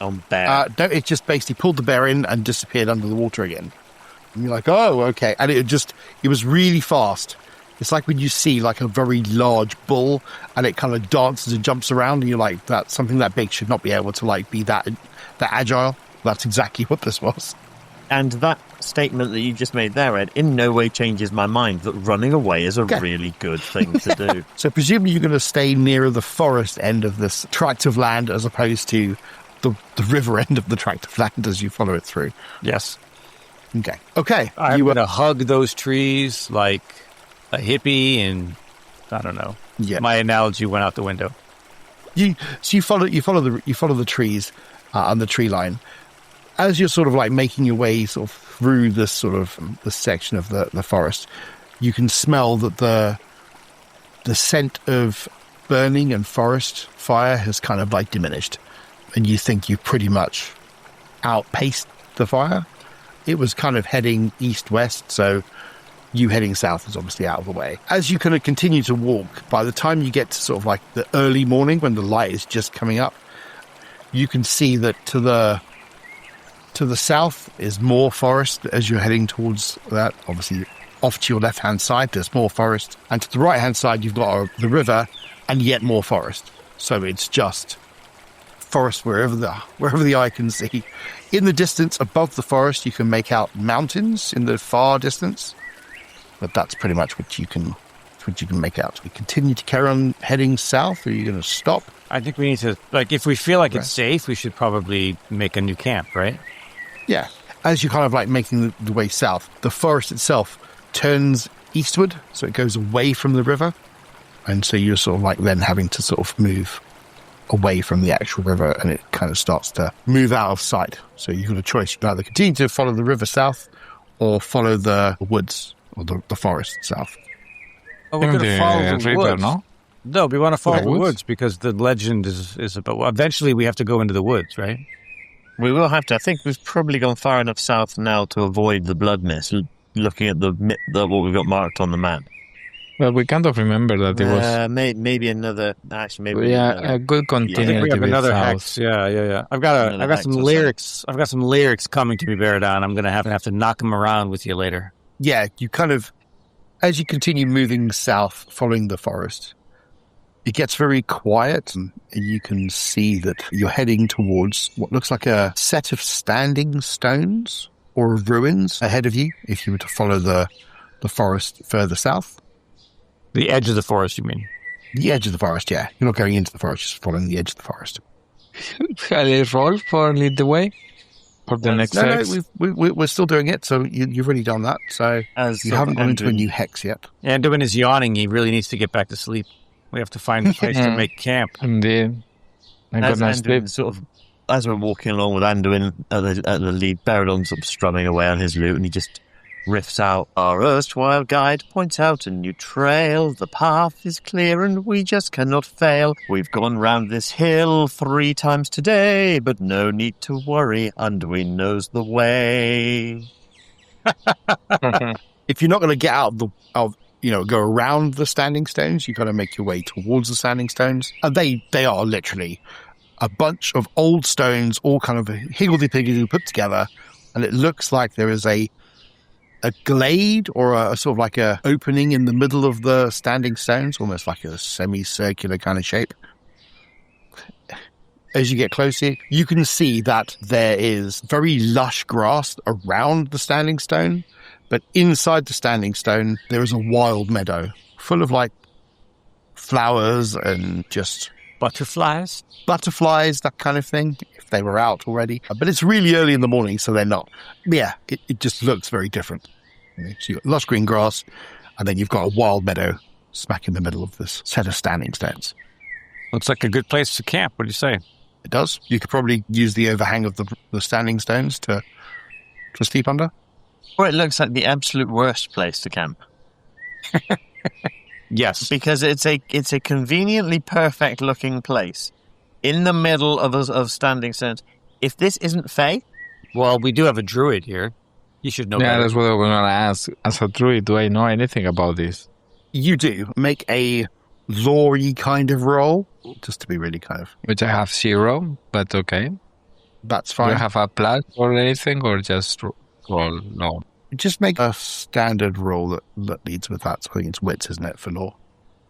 Speaker 2: No, it just basically pulled the bear in and disappeared under the water again. And you're like, oh, okay. And it was really fast. It's like when you see like a very large bull and it kind of dances and jumps around and you're like, that something that big should not be able to like be that agile. That's exactly what this was.
Speaker 3: And that statement that you just made there, Ed, in no way changes my mind that running away is a really good thing to do.
Speaker 2: So presumably you're going to stay nearer the forest end of this tract of land as opposed to the river end of the tract of land as you follow it through.
Speaker 1: Yes.
Speaker 2: Okay.
Speaker 1: I'm going to hug those trees like a hippie, and I don't know.
Speaker 2: Yeah.
Speaker 1: My analogy went out the window.
Speaker 2: You follow the trees on the tree line. As you're sort of like making your way sort of through this sort of this section of the forest, you can smell that the scent of burning and forest fire has kind of like diminished, and you think you've pretty much outpaced the fire. It was kind of heading east-west, so you heading south is obviously out of the way. As you kind of continue to walk, by the time you get to sort of like the early morning when the light is just coming up, you can see that to the south is more forest as you're heading towards that. Obviously, off to your left-hand side, there's more forest. And to the right-hand side, you've got the river and yet more forest. So it's just forest wherever the eye can see. In the distance above the forest, you can make out mountains in the far distance. But that's pretty much what you can make out. We continue to carry on heading south, or are you going to stop?
Speaker 1: I think we need to, like, if we feel like it's safe, we should probably make a new camp, right?
Speaker 2: Yeah. As you're kind of like making the way south, the forest itself turns eastward, so it goes away from the river. And so you're sort of like then having to sort of move away from the actual river, and it kind of starts to move out of sight. So you've got a choice. You can either continue to follow the river south or follow the woods or the forest south.
Speaker 1: Oh, we're going to follow the
Speaker 4: river,
Speaker 1: woods.
Speaker 4: no?
Speaker 1: No, we want to follow the
Speaker 4: woods?
Speaker 1: woods because the legend is about... Well, eventually we have to go into the woods, right?
Speaker 3: We will have to. I think we've probably gone far enough south now to avoid the blood mist, looking at what we've got marked on the map.
Speaker 4: Well, we kind of remember that it was...
Speaker 3: maybe another... Actually, maybe...
Speaker 4: a good continuity
Speaker 1: we have
Speaker 4: with
Speaker 1: another
Speaker 4: south.
Speaker 1: hex. Yeah. I've got some lyrics. I've got some lyrics coming to me, Beradon. I'm going to have to knock them around with you later.
Speaker 2: Yeah, you kind of... As you continue moving south, following the forest, it gets very quiet, and you can see that you're heading towards what looks like a set of standing stones or ruins ahead of you, if you were to follow the forest further south.
Speaker 1: The edge of the forest, you mean?
Speaker 2: The edge of the forest, yeah. You're not going into the forest, just following the edge of the forest.
Speaker 4: Shall I roll for lead the way? For the next hex?
Speaker 2: No, we're still doing it, so you've already done that. So
Speaker 3: As
Speaker 2: you haven't gone into a
Speaker 3: Anduin-
Speaker 2: new hex yet.
Speaker 1: Anduin is yawning. He really needs to get back to sleep. We have to find a place to make camp.
Speaker 4: Indeed. I'm
Speaker 3: As
Speaker 4: gonna sleep.
Speaker 3: Anduin sort of... As we're walking along with Anduin at the lead, Beradon's sort of strumming away on his lute, and he just riffs out, "Our erstwhile guide points out a new trail. The path is clear and we just cannot fail. We've gone round this hill 3 times today, but no need to worry, Anduin knows the way."
Speaker 2: If you're not going to get out go around the standing stones. You got to make your way towards the standing stones. And they are literally a bunch of old stones, all kind of higgledy-piggledy put together. And it looks like there is a glade or a sort of like a opening in the middle of the standing stones, almost like a semicircular kind of shape. As you get closer, you can see that there is very lush grass around the standing stone, but inside the standing stone, there is a wild meadow full of like flowers and just
Speaker 1: Butterflies?
Speaker 2: Butterflies, that kind of thing, if they were out already. But it's really early in the morning, so they're not. Yeah, it just looks very different. So you've got lush green grass, and then you've got a wild meadow smack in the middle of this set of standing stones.
Speaker 1: Looks like a good place to camp. What do you say?
Speaker 2: It does. You could probably use the overhang of the standing stones to sleep under.
Speaker 3: Or it looks like the absolute worst place to camp.
Speaker 1: Yes.
Speaker 3: Because it's a conveniently perfect looking place in the middle of standing stones. If this isn't Fae,
Speaker 1: Well, we do have a druid here. You should know
Speaker 4: Yeah,
Speaker 1: better.
Speaker 4: that's what I was going to ask. As a druid, do I know anything about this?
Speaker 2: You do. Make a lore-y kind of roll, just to be really kind of...
Speaker 4: Which I have 0, but okay.
Speaker 2: That's
Speaker 4: Do
Speaker 2: fine.
Speaker 4: I have a plus or anything, or just roll? No.
Speaker 2: Just make a standard roll that leads with that. So I think it's wits, isn't it, for lore?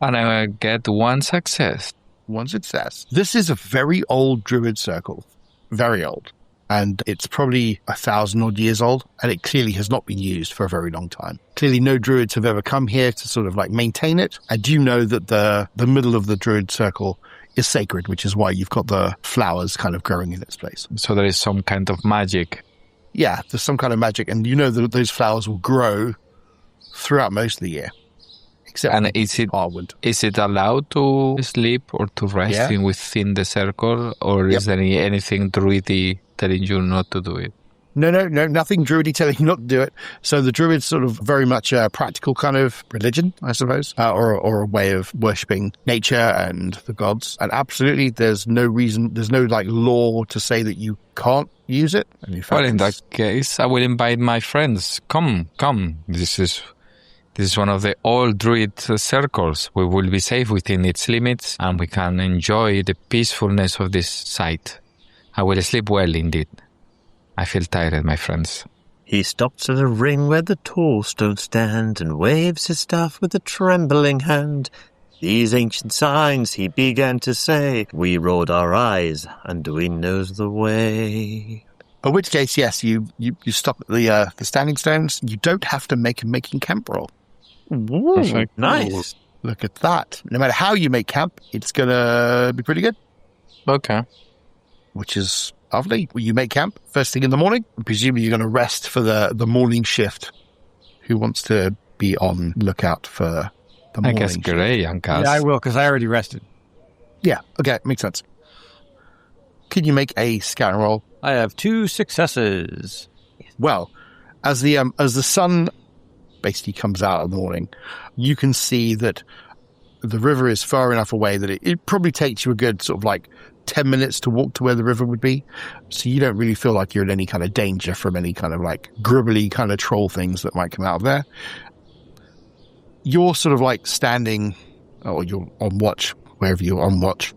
Speaker 4: And I get 1 success.
Speaker 2: One success. This is a very old druid circle. Very old. And it's probably 1,000 odd years old. And it clearly has not been used for a very long time. Clearly no druids have ever come here to sort of like maintain it. And you know that the middle of the druid circle is sacred, which is why you've got the flowers kind of growing in its place.
Speaker 4: So there is some kind of magic.
Speaker 2: Yeah, there's some kind of magic. And you know that those flowers will grow throughout most of the year. Except
Speaker 4: And is it allowed to sleep or to rest within the circle, or is there anything druidy telling you not to do it?
Speaker 2: No, nothing druidy telling you not to do it. So the druid's sort of very much a practical kind of religion, I suppose, or a way of worshipping nature and the gods. And absolutely, there's no like law to say that you can't use it. And in fact,
Speaker 4: Well, in that case, I will invite my friends. Come. This is one of the old druid circles. We will be safe within its limits, and we can enjoy the peacefulness of this site. I will sleep well indeed. I feel tired, my friends.
Speaker 3: he stops at a ring where the tall stones stand and waves his staff with a trembling hand. These ancient signs, he began to say, we rolled our eyes and we knows the way.
Speaker 2: in which case, yes, you stop at the standing stones. You don't have to make a making camp roll.
Speaker 3: Ooh,
Speaker 4: Perfect.
Speaker 3: nice.
Speaker 2: Look at that. No matter how you make camp, it's going to be pretty good,
Speaker 4: Okay.
Speaker 2: which is lovely. You make camp first thing in the morning. Presumably you're going to rest for the morning shift. Who wants to be on lookout for the
Speaker 4: I
Speaker 2: morning
Speaker 4: guess
Speaker 2: shift?
Speaker 4: Gray and Cass.
Speaker 1: Yeah, I will, because I already rested.
Speaker 2: Yeah, okay, makes sense. Can you make a scan roll?
Speaker 1: I have 2 successes.
Speaker 2: Well, as the sun basically comes out in the morning, you can see that the river is far enough away that it probably takes you a good sort of like 10 minutes to walk to where the river would be. So you don't really feel like you're in any kind of danger from any kind of like gribbly kind of troll things that might come out of there. You're sort of like standing, or you're on watch, wherever you're on watch.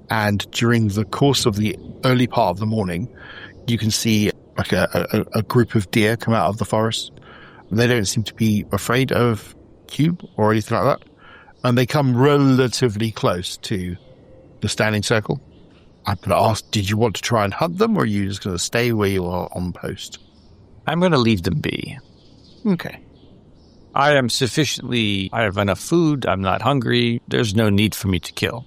Speaker 2: And during the course of the early part of the morning, you can see like a group of deer come out of the forest. They don't seem to be afraid of Cube or anything like that. And they come relatively close to the standing circle. I'm going to ask, did you want to try and hunt them, or are you just going to stay where you are on post?
Speaker 1: I'm going to leave them be.
Speaker 2: Okay.
Speaker 1: I have enough food. I'm not hungry. There's no need for me to kill.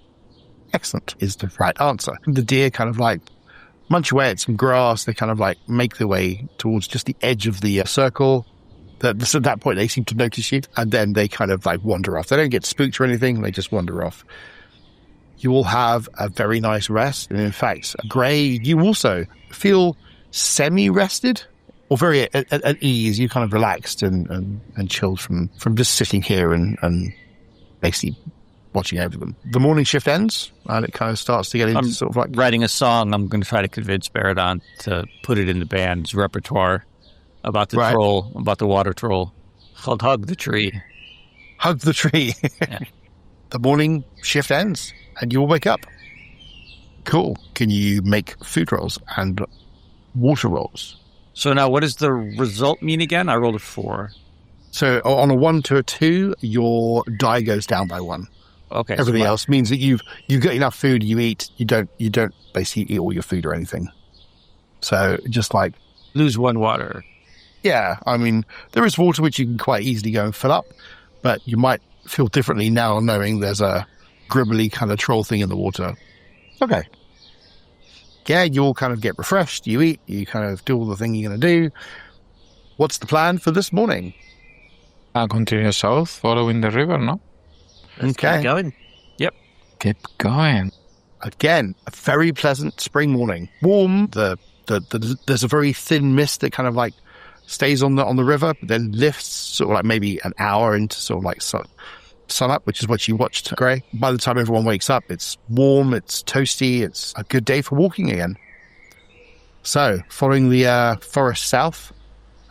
Speaker 2: Excellent is the right answer. The deer kind of like munch away at some grass. They kind of like make their way towards just the edge of the circle. At that point, they seem to notice you, and then they kind of like wander off. They don't get spooked or anything. They just wander off. You will have a very nice rest. And in fact, Gray, you also feel semi-rested or very at ease. You kind of relaxed and chilled from just sitting here and basically watching over them. The morning shift ends, and it kind of starts to get into sort of like...
Speaker 1: Writing a song, I'm going to try to convince Baradon to put it in the band's repertoire about the troll, about the water troll. It's called Hug the Tree.
Speaker 2: hug the tree.
Speaker 1: Yeah.
Speaker 2: The morning shift ends and you will wake up. Cool. Can you make food rolls and water rolls?
Speaker 1: So now what does the result mean again? I rolled a 4.
Speaker 2: So on a 1 to a 2, your die goes down by 1.
Speaker 1: Okay.
Speaker 2: Everything else means that you've got enough food, you eat, you don't basically eat all your food or anything. So just like
Speaker 1: lose 1 water.
Speaker 2: Yeah, I mean, there is water which you can quite easily go and fill up, but you might feel differently now knowing there's a gribbly kind of troll thing in the water. Okay. Yeah, you all kind of get refreshed, you eat, you kind of do all the thing you're going to do. What's the plan for this morning?
Speaker 4: I'll continue south, following the river, no?
Speaker 2: Okay.
Speaker 3: Keep going.
Speaker 1: Yep.
Speaker 4: Keep going.
Speaker 2: Again, a very pleasant spring morning. Warm, there's a very thin mist that kind of like stays on the river, but then lifts sort of like maybe an hour into sort of like sun up, which is what you watched, Gray. By the time everyone wakes up, it's warm, it's toasty, it's a good day for walking again. So, following the forest south,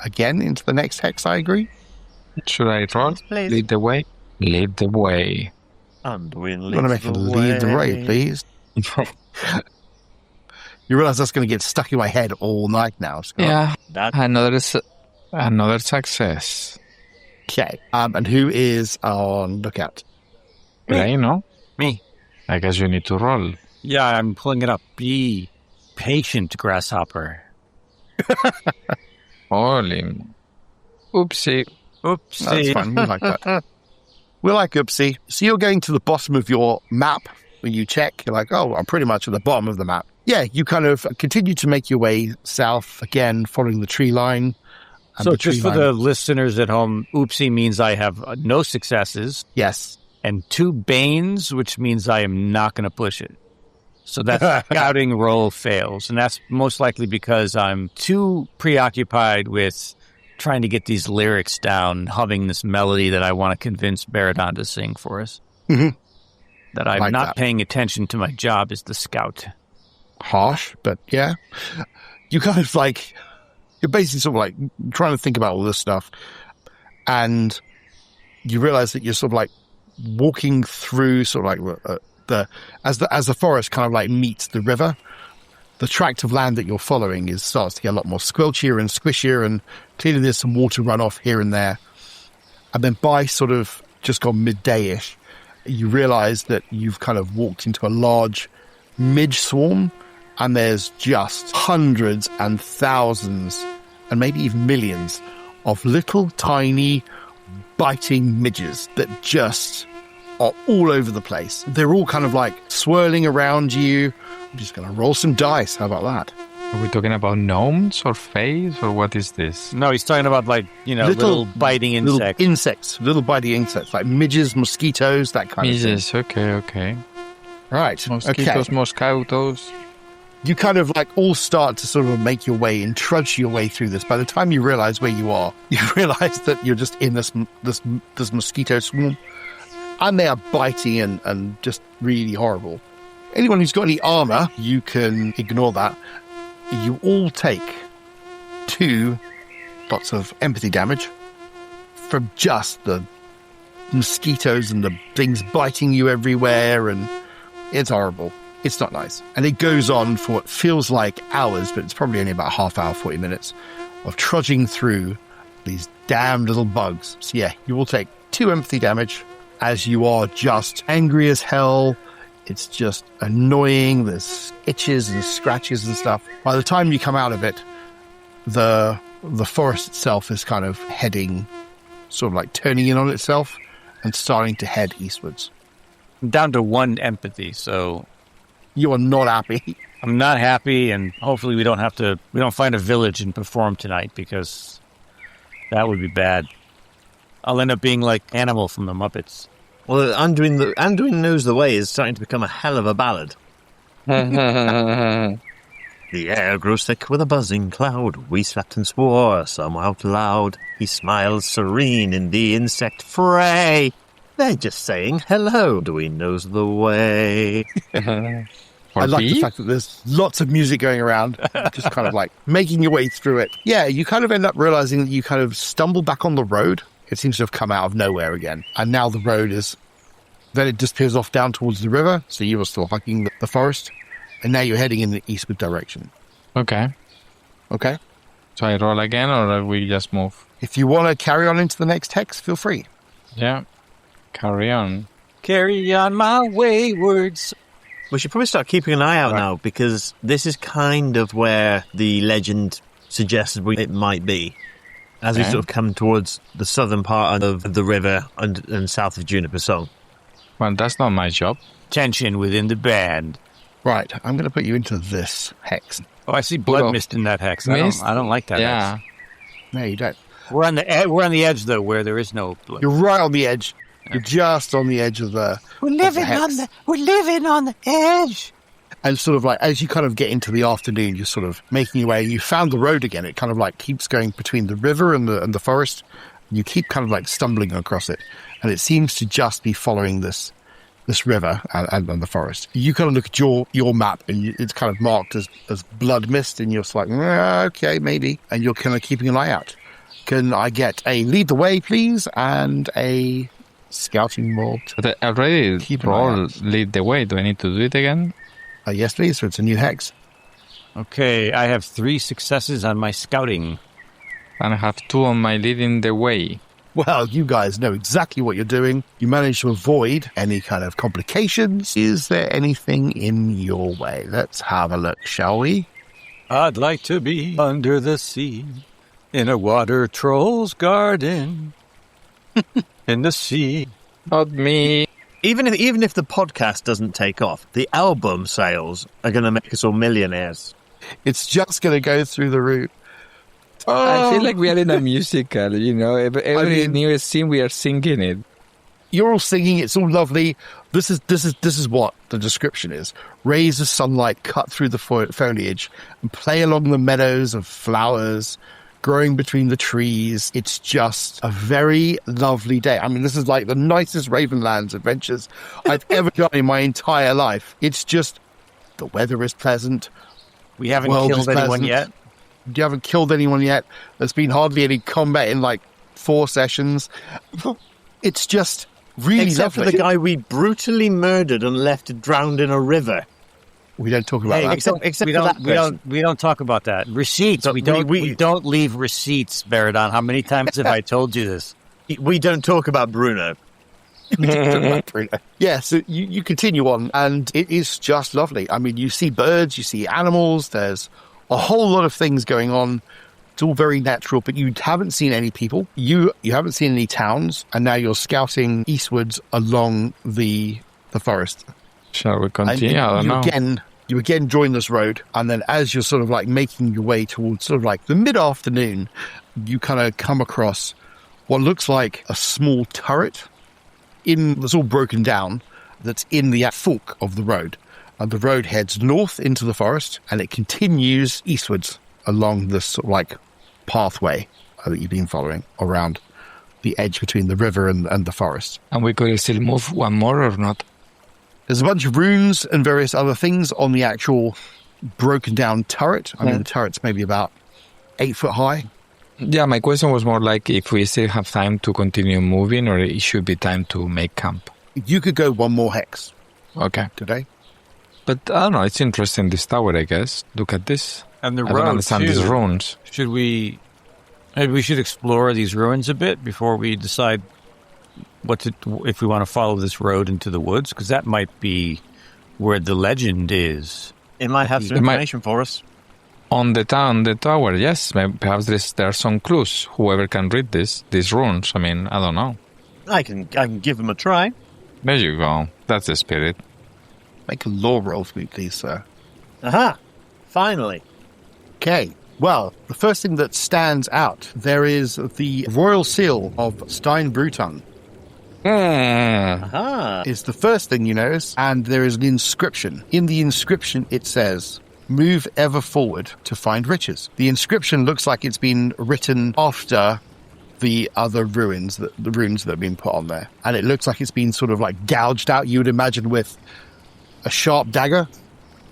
Speaker 2: again into the next hex, I agree.
Speaker 4: Should I roll?
Speaker 3: Please.
Speaker 4: Lead the way? Lead the way.
Speaker 3: And we
Speaker 2: You want to make a lead the way, please? You realize that's going to get stuck in my head all night now, Scott.
Speaker 4: Yeah,
Speaker 3: That
Speaker 4: another success.
Speaker 2: Okay. And who is on lookout?
Speaker 4: Right, no?
Speaker 1: Me.
Speaker 4: I guess you need to roll.
Speaker 1: Yeah, I'm pulling it up. Be patient, grasshopper.
Speaker 4: Holy. Oopsie.
Speaker 1: Oopsie.
Speaker 2: That's fine. We like that. We like oopsie. So you're going to the bottom of your map. When you check, you're like, oh, I'm pretty much at the bottom of the map. Yeah, you kind of continue to make your way south, again, following the tree line.
Speaker 1: So just for the listeners at home, oopsie means I have no successes.
Speaker 2: Yes.
Speaker 1: And 2 banes, which means I am not going to push it. So that scouting roll fails. And that's most likely because I'm too preoccupied with trying to get these lyrics down, humming this melody that I want to convince Baradon to sing for us.
Speaker 2: Mm-hmm.
Speaker 1: That I'm
Speaker 2: Like
Speaker 1: not
Speaker 2: that.
Speaker 1: paying attention to my job as the scout.
Speaker 2: Harsh, but yeah. You kind of like, you're basically sort of like trying to think about all this stuff. And you realize that you're sort of like walking through sort of like as the forest kind of like meets the river, the tract of land that you're following starts to get a lot more squelchier and squishier, and clearly there's some water runoff here and there. And then by sort of just gone midday-ish, you realize that you've kind of walked into a large midge swarm, and there's just hundreds and thousands and maybe even millions of little tiny biting midges that just are all over the place. They're all kind of like swirling around you. I'm just going to roll some dice. How about that?
Speaker 4: Are we talking about gnomes or fays or what is this?
Speaker 1: No, he's talking about like, little biting insects.
Speaker 2: Little biting insects, like midges, mosquitoes, that kind of
Speaker 4: Jesus, okay.
Speaker 2: Right.
Speaker 4: Mosquitoes,
Speaker 2: Okay.
Speaker 4: mosquitoes.
Speaker 2: You kind of like all start to sort of make your way and trudge your way through this. By the time you realize where you are, you realize that you're just in this mosquito swarm, and they are biting and just really horrible. Anyone who's got any armor, you can ignore that. You all take 2 lots of empathy damage from just the mosquitoes and the things biting you everywhere, and it's horrible. It's not nice. And it goes on for what feels like hours, but it's probably only about half hour, 40 minutes of trudging through these damn little bugs. So yeah, you will take 2 empathy damage as you are just angry as hell. It's just annoying. There's itches and scratches and stuff. By the time you come out of it, the forest itself is kind of heading, sort of like turning in on itself and starting to head eastwards.
Speaker 1: I'm down to 1 empathy, so
Speaker 2: You are not happy.
Speaker 1: I'm not happy, and hopefully we don't find a village and perform tonight, because that would be bad. I'll end up being like Animal from the Muppets.
Speaker 3: Well, Anduin Knows the Way is starting to become a hell of a ballad. The air grows thick with a buzzing cloud. We slept and swore, some out loud. He smiles serene in the insect fray. They're just saying hello. Anduin knows the way.
Speaker 2: I like the fact that there's lots of music going around, just kind of like making your way through it. Yeah, you kind of end up realizing that you kind of stumble back on the road It seems to have come out of nowhere again. And now the road is... Then it disappears off down towards the river, so you were still hiking the forest. And now you're heading in the eastward direction.
Speaker 4: Okay.
Speaker 2: Okay?
Speaker 4: So I roll again, or we just move?
Speaker 2: If you want to carry on into the next hex, feel free.
Speaker 4: Yeah. Carry on.
Speaker 1: Carry on my waywards.
Speaker 3: We should probably start keeping an eye out now, because this is kind of where the legend suggests it might be. As we sort of come towards the southern part of the river and south of Juniper Song.
Speaker 4: Well, that's not my job.
Speaker 1: Tension within the band.
Speaker 2: Right, I'm going to put you into this hex.
Speaker 1: Oh, I see blood mist in that hex. I don't like that hex.
Speaker 2: No, you don't.
Speaker 1: We're on the edge, though, where there is no blood.
Speaker 2: You're right on the edge. You're just on the edge of the
Speaker 1: We're living on the edge.
Speaker 2: And sort of like, as you kind of get into the afternoon, you're sort of making your way. You found the road again. It kind of like keeps going between the river and the forest. You keep kind of like stumbling across it. And it seems to just be following this river and the forest. You kind of look at your map and it's kind of marked as blood mist. And you're just like, okay, maybe. And you're kind of keeping an eye out. Can I get a lead the way, please? And a scouting malt.
Speaker 4: But I already lead the way. Do I need to do it again?
Speaker 2: Yes, please. So it's a new hex.
Speaker 1: Okay, I have 3 successes on my scouting.
Speaker 4: And I have 2 on my leading the way.
Speaker 2: Well, you guys know exactly what you're doing. You managed to avoid any kind of complications. Is there anything in your way? Let's have a look, shall we?
Speaker 1: I'd like to be under the sea, in a water troll's garden, in the sea.
Speaker 4: Not me.
Speaker 3: Even if the podcast doesn't take off, the album sales are going to make us all millionaires.
Speaker 2: It's just going to go through the roof.
Speaker 4: I feel like we are in a musical, you know. Every new scene we are singing it.
Speaker 2: You're all singing. It's all lovely. This is what the description is. Rays of sunlight cut through the foliage and play along the meadows of flowers growing between the trees. It's just a very lovely day. I mean, this is like the nicest Ravenlands adventures I've ever done in my entire life. It's just, the weather is pleasant.
Speaker 1: We haven't killed anyone yet.
Speaker 2: You haven't killed anyone yet. There's been hardly any combat in like 4 sessions. It's just really
Speaker 3: Except
Speaker 2: lovely.
Speaker 3: for the guy we brutally murdered and left drowned in a river.
Speaker 2: We don't talk about that.
Speaker 3: Except
Speaker 1: we don't talk about that. Receipts.
Speaker 3: So
Speaker 1: we don't leave receipts, Baradon. How many times have I told you this?
Speaker 3: We don't talk about Bruno.
Speaker 2: Yeah, so you continue on, and it is just lovely. I mean, you see birds, you see animals, there's a whole lot of things going on. It's all very natural, but you haven't seen any people. You haven't seen any towns, and now you're scouting eastwards along the forest.
Speaker 4: Shall we continue? I don't know.
Speaker 2: You again join this road, and then as you're sort of like making your way towards sort of like the mid-afternoon, you kind of come across what looks like a small turret that's all broken down, that's in the fork of the road. And the road heads north into the forest, and it continues eastwards along this sort of like pathway that you've been following around the edge between the river and the forest.
Speaker 4: And we could still move one more or not?
Speaker 2: There's a bunch of runes and various other things on the actual broken down turret. I mean, the turret's maybe about 8 foot high.
Speaker 4: Yeah, my question was more like if we still have time to continue moving, or it should be time to make camp.
Speaker 2: You could go 1 more hex.
Speaker 4: Okay.
Speaker 2: Today.
Speaker 4: But I don't know, it's interesting, this tower, I guess. Look at this.
Speaker 1: And the
Speaker 4: I don't understand these runes.
Speaker 1: Maybe we should explore these ruins a bit before we decide if we want to follow this road into the woods, because that might be where the legend is.
Speaker 3: It might have some information for us.
Speaker 4: On the tower, yes. Perhaps there are some clues. Whoever can read these runes, I mean, I don't know.
Speaker 3: I can give them a try.
Speaker 4: There you go. That's the spirit.
Speaker 2: Make a lore roll for me, please, sir.
Speaker 3: Aha! Finally.
Speaker 2: Okay. Well, the first thing that stands out, there is the royal seal of Stein Brutung.
Speaker 3: Aha!
Speaker 2: Is the first thing you notice, and there is an inscription. In the inscription, it says, "Move ever forward to find riches." The inscription looks like it's been written after the other runes that have been put on there, and it looks like it's been sort of like gouged out. You would imagine with a sharp dagger.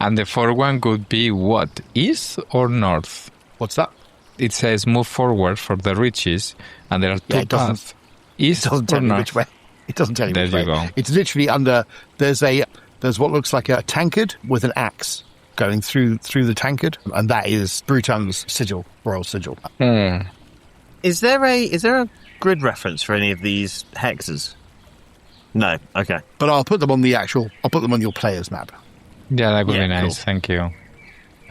Speaker 4: And the fourth one could be what? East or north?
Speaker 2: What's that?
Speaker 4: It says move forward for the riches, and there are 2 paths. East
Speaker 2: It doesn't
Speaker 4: or
Speaker 2: tell you
Speaker 4: north?
Speaker 2: which way. It doesn't tell you
Speaker 4: There
Speaker 2: which
Speaker 4: you
Speaker 2: way.
Speaker 4: go.
Speaker 2: It's literally under. There's what looks like a tankard with an axe going through the tankard, and that is Brutung's sigil, royal sigil.
Speaker 3: Is there a grid reference for any of these hexes? No. Okay.
Speaker 2: But I'll put them on your player's map.
Speaker 4: Yeah, that would
Speaker 3: Yeah,
Speaker 4: be nice.
Speaker 3: cool.
Speaker 4: Thank you.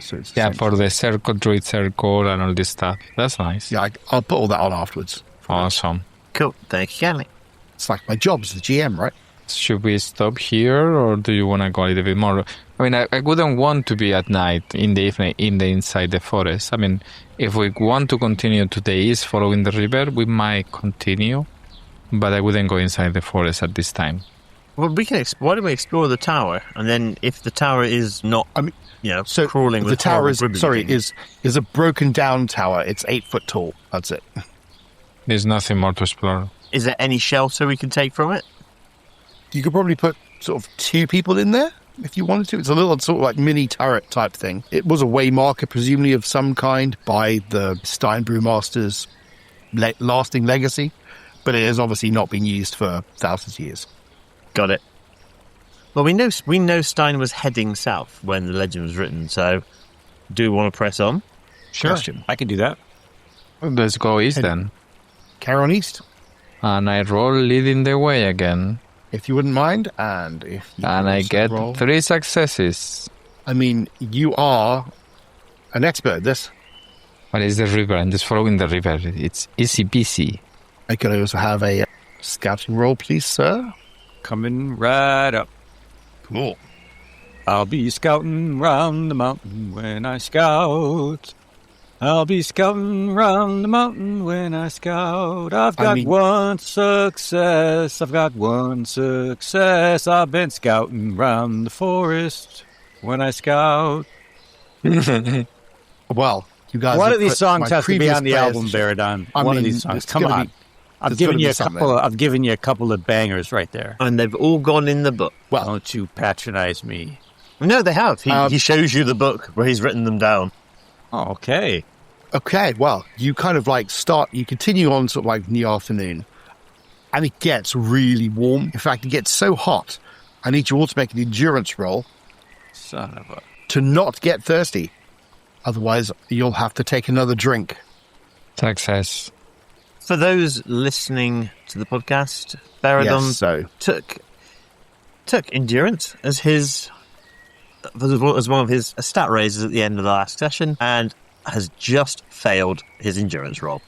Speaker 2: So it's
Speaker 4: Yeah,
Speaker 2: the same.
Speaker 4: for the circle, druid circle, and all this stuff. That's nice.
Speaker 2: Yeah, I'll put all that on afterwards.
Speaker 4: Awesome.
Speaker 3: Cool. Thank you, Kelly.
Speaker 2: It's like my job as the GM, right?
Speaker 4: Should we stop here, or do you want to go a little bit more? I mean, I wouldn't want to be at night in the evening inside the forest. I mean, if we want to continue to the east following the river, we might continue, but I wouldn't go inside the forest at this time.
Speaker 3: Well, why don't we explore the tower, and then if the tower is not,
Speaker 2: So
Speaker 3: crawling
Speaker 2: the
Speaker 3: with
Speaker 2: tower
Speaker 3: horrible
Speaker 2: is a broken down tower. It's 8 foot tall. That's it.
Speaker 4: There's nothing more to explore.
Speaker 3: Is there any shelter we can take from it?
Speaker 2: You could probably put sort of 2 people in there if you wanted to. It's a little sort of like mini turret type thing. It was a way marker, presumably of some kind, by the Stein Brewmaster's lasting legacy, but it has obviously not been used for thousands of years.
Speaker 3: Got it. Well, we know Stein was heading south when the legend was written, so do we want to press on?
Speaker 1: Sure,
Speaker 2: Question.
Speaker 1: I can do that.
Speaker 4: Let's go east then.
Speaker 2: Carry on east,
Speaker 4: And I roll leading the way again.
Speaker 2: if you wouldn't mind, and if you
Speaker 4: And I
Speaker 2: also
Speaker 4: get
Speaker 2: roll.
Speaker 4: 3 successes.
Speaker 2: I mean, you are an expert at this.
Speaker 4: What is the river? I'm just following the river. It's easy peasy.
Speaker 2: I could also have a scouting roll, please, sir.
Speaker 1: Coming right up.
Speaker 2: Cool.
Speaker 1: I'll be scouting round the mountain when I scout. I'll be scouting round the mountain when I scout. I've got one success. I've been scouting round the forest when I scout.
Speaker 2: Well, you guys.
Speaker 1: One
Speaker 2: have
Speaker 1: of these
Speaker 2: put
Speaker 1: songs
Speaker 2: my
Speaker 1: has to be
Speaker 2: previous
Speaker 1: on the
Speaker 2: players
Speaker 1: album,
Speaker 2: to-
Speaker 1: Baradon.
Speaker 2: I
Speaker 1: One of
Speaker 2: mean,
Speaker 1: these songs.
Speaker 2: it's
Speaker 1: Come
Speaker 2: gonna
Speaker 1: on.
Speaker 2: be-
Speaker 1: I've
Speaker 2: there's
Speaker 1: given
Speaker 2: gotta
Speaker 1: you
Speaker 2: be
Speaker 1: a
Speaker 2: something.
Speaker 1: couple. I've given you a couple of bangers right there.
Speaker 3: And they've all gone in the book.
Speaker 2: Well,
Speaker 1: Don't you patronize me.
Speaker 3: No, they have. He shows you the book where he's written them down.
Speaker 1: Oh, okay.
Speaker 2: okay. Well, you kind of like you continue on sort of like in the afternoon, and it gets really warm. In fact, it gets so hot, I need you all to make an endurance roll
Speaker 1: Son of a...
Speaker 2: to not get thirsty. Otherwise, you'll have to take another drink.
Speaker 4: Success.
Speaker 3: For those listening to the podcast, Baradon
Speaker 2: Yes, so
Speaker 3: took endurance as one of his stat raises at the end of the last session, and has just failed his endurance roll.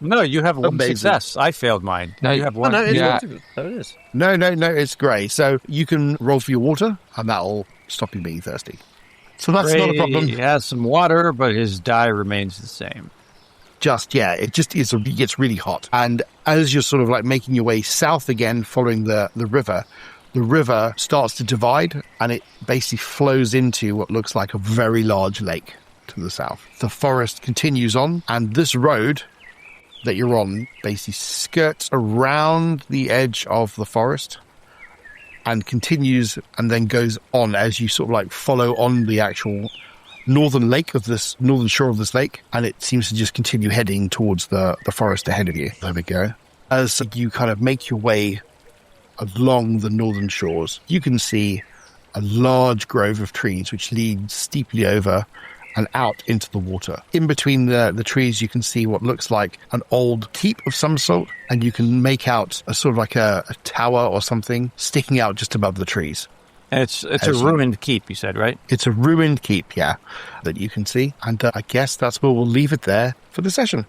Speaker 1: No, you have one
Speaker 2: Amazing.
Speaker 1: success. I failed mine.
Speaker 4: No,
Speaker 1: you have one.
Speaker 3: Oh, no,
Speaker 4: Yeah.
Speaker 3: so it is.
Speaker 2: no, it's grey. So you can roll for your water, and that'll stop you being thirsty. So that's not a problem.
Speaker 1: He has some water, but his die remains the same.
Speaker 2: It gets really hot. And as you're sort of like making your way south again, following the river starts to divide, and it basically flows into what looks like a very large lake to the south. The forest continues on, and this road that you're on basically skirts around the edge of the forest and continues and then goes on as you sort of like follow on the actual northern shore of this lake, and it seems to just continue heading towards the forest ahead of you. There we go. As you kind of make your way along the northern shores, you can see a large grove of trees which leads steeply over and out into the water. In between the trees, you can see what looks like an old keep of some sort, and you can make out a sort of like a tower or something sticking out just above the trees.
Speaker 1: It's a ruined keep, you said, right?
Speaker 2: It's a ruined keep, yeah, that you can see. And I guess that's where we'll leave it there for the session.